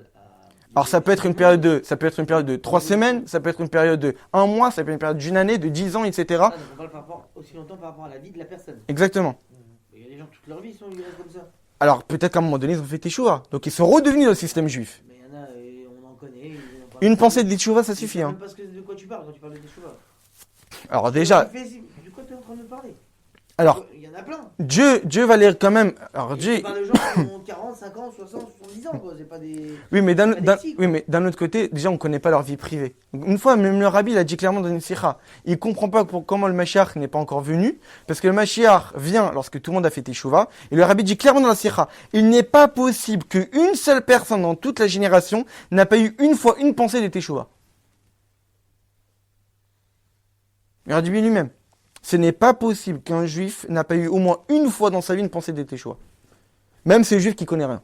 Alors ça peut être une période de 3 semaines, ça peut être une période de 1 mois, ça peut être une période d'une année, de 10 ans, etc. Donc on parle par rapport, aussi longtemps par rapport à la vie de la personne. Exactement. Il y a des gens toute leur vie ils restent comme ça. Alors peut-être qu'à un moment donné ils ont fait Teshuvah, donc ils sont redevenus dans le système juif. Mais il y en a, on en connaît. Une pensée de Teshuvah, ça suffit. Je sais même pas de quoi tu parles quand tu parles de Teshuvah. Alors déjà... De quoi tu es en train de parler? Alors, il y en a plein. Dieu va lire quand même. Alors Dieu. Tu parles de gens qui ont 40, 50, 60, 70 ans, quoi. C'est pas des. Oui, mais d'un autre côté, déjà, on connaît pas leur vie privée. Une fois, même le Rabbi l'a dit clairement dans une sikha. Il comprend pas comment le Mashiach n'est pas encore venu, parce que le Mashiach vient lorsque tout le monde a fait Teshuvah. Et le Rabbi dit clairement dans la sikha, il n'est pas possible qu'une seule personne dans toute la génération n'a pas eu une fois une pensée de Teshuvah. Le Rabbi lui-même. Ce n'est pas possible qu'un juif n'a pas eu au moins une fois dans sa vie une pensée de Teshuva. Même c'est un juif qui connaît rien.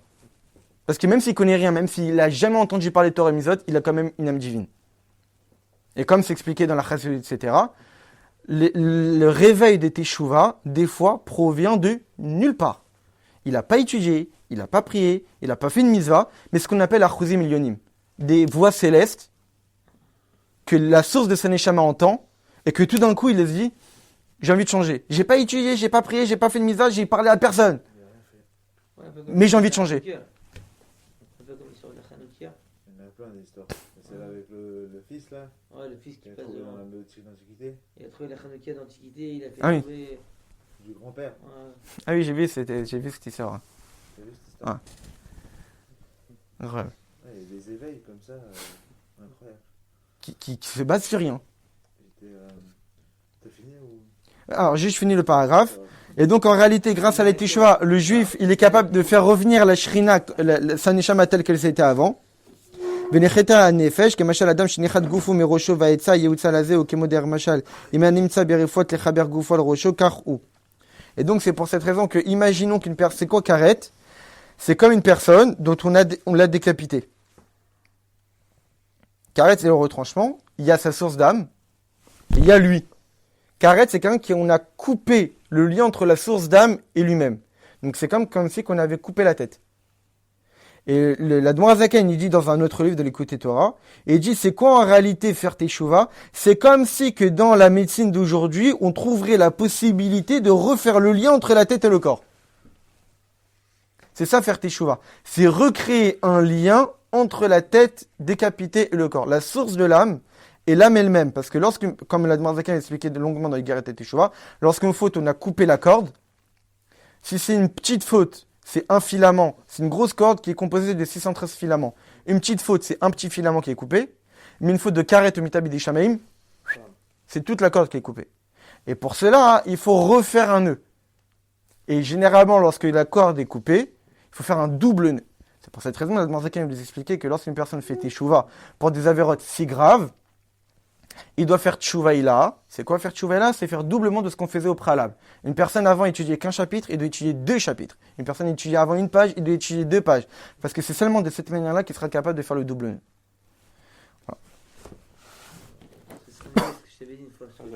Parce que même s'il connaît rien, même s'il n'a jamais entendu parler de Torah et Mitzvot, il a quand même une âme divine. Et comme c'est expliqué dans la Chassidut, etc., le réveil des Teshuva, des fois, provient de nulle part. Il n'a pas étudié, il n'a pas prié, il n'a pas fait une mitzvah, mais ce qu'on appelle Achuzim Milyonim, des voix célestes que la source de sa neshama entend, et que tout d'un coup, il se dit, j'ai envie de changer. J'ai pas étudié, j'ai pas prié, j'ai pas fait une mitzvah, j'ai parlé à personne. Mais j'ai envie de changer. Il y en a plein d'histoires. C'est là avec le fils là. Ouais, le fils qui Il a passe trouvé devant. dans la boutique d'antiquité. Il a trouvé la Hanoukia d'Antiquité, il a fait Ah oui. trouver. Du grand-père. Ouais. Ah oui, j'ai vu cette histoire. T'as vu cette histoire? Ouais. Ouais, il y a des éveils comme ça, incroyables. Qui se base sur rien. J'étais, t'as fini ou? Alors, juste fini le paragraphe. Et donc, en réalité, grâce à la Teshuvah, le juif, il est capable de faire revenir la Shrina, sa neshama telle qu'elle était avant. ונכתה הנפש, כמשל אדם שניחת גופו מראשו והעצה יעוצה לזה, או כמו דרך משל, אם הנמצא ברפואת לחבר גופו על ראשו, כך הוא. Et donc, c'est pour cette raison que, imaginons qu'une personne, c'est quoi karet? C'est comme une personne dont on l'a décapité. Karet, c'est le retranchement. Il y a sa source d'âme. Il y a lui. Karet, c'est quelqu'un qui on a coupé le lien entre la source d'âme et lui-même. Donc, c'est comme si on avait coupé la tête. Et l'Admor HaZaken, il dit dans un autre livre de l'Écoute Torah, et il dit, c'est quoi en réalité faire Teshuvah? C'est comme si que dans la médecine d'aujourd'hui, on trouverait la possibilité de refaire le lien entre la tête et le corps. C'est ça faire Teshuvah. C'est recréer un lien entre la tête décapitée et le corps. La source de l'âme et l'âme elle-même. Parce que comme l'Admor HaZaken a expliqué longuement dans les Guéret et Teshuvah, lorsqu'une faute, on a coupé la corde, si c'est une petite faute, c'est un filament, c'est une grosse corde qui est composée de 613 filaments. Une petite faute, c'est un petit filament qui est coupé. Mais une faute de karet ou mitabi des shamaim, c'est toute la corde qui est coupée. Et pour cela, il faut refaire un nœud. Et généralement, lorsque la corde est coupée, il faut faire un double nœud. C'est pour cette raison que l'Admor HaZaken nous expliquait que lorsqu'une personne fait teshuva pour des avérotes si graves, il doit faire tchouva ila. C'est quoi faire tchouva ila? C'est faire doublement de ce qu'on faisait au préalable. Une personne avant étudiait qu'un chapitre, il doit étudier 2 chapitres. Une personne étudiait avant une page, il doit étudier 2 pages. Parce que c'est seulement de cette manière-là qu'il sera capable de faire le double nœud. C'est ce que je t'avais dit une fois sur le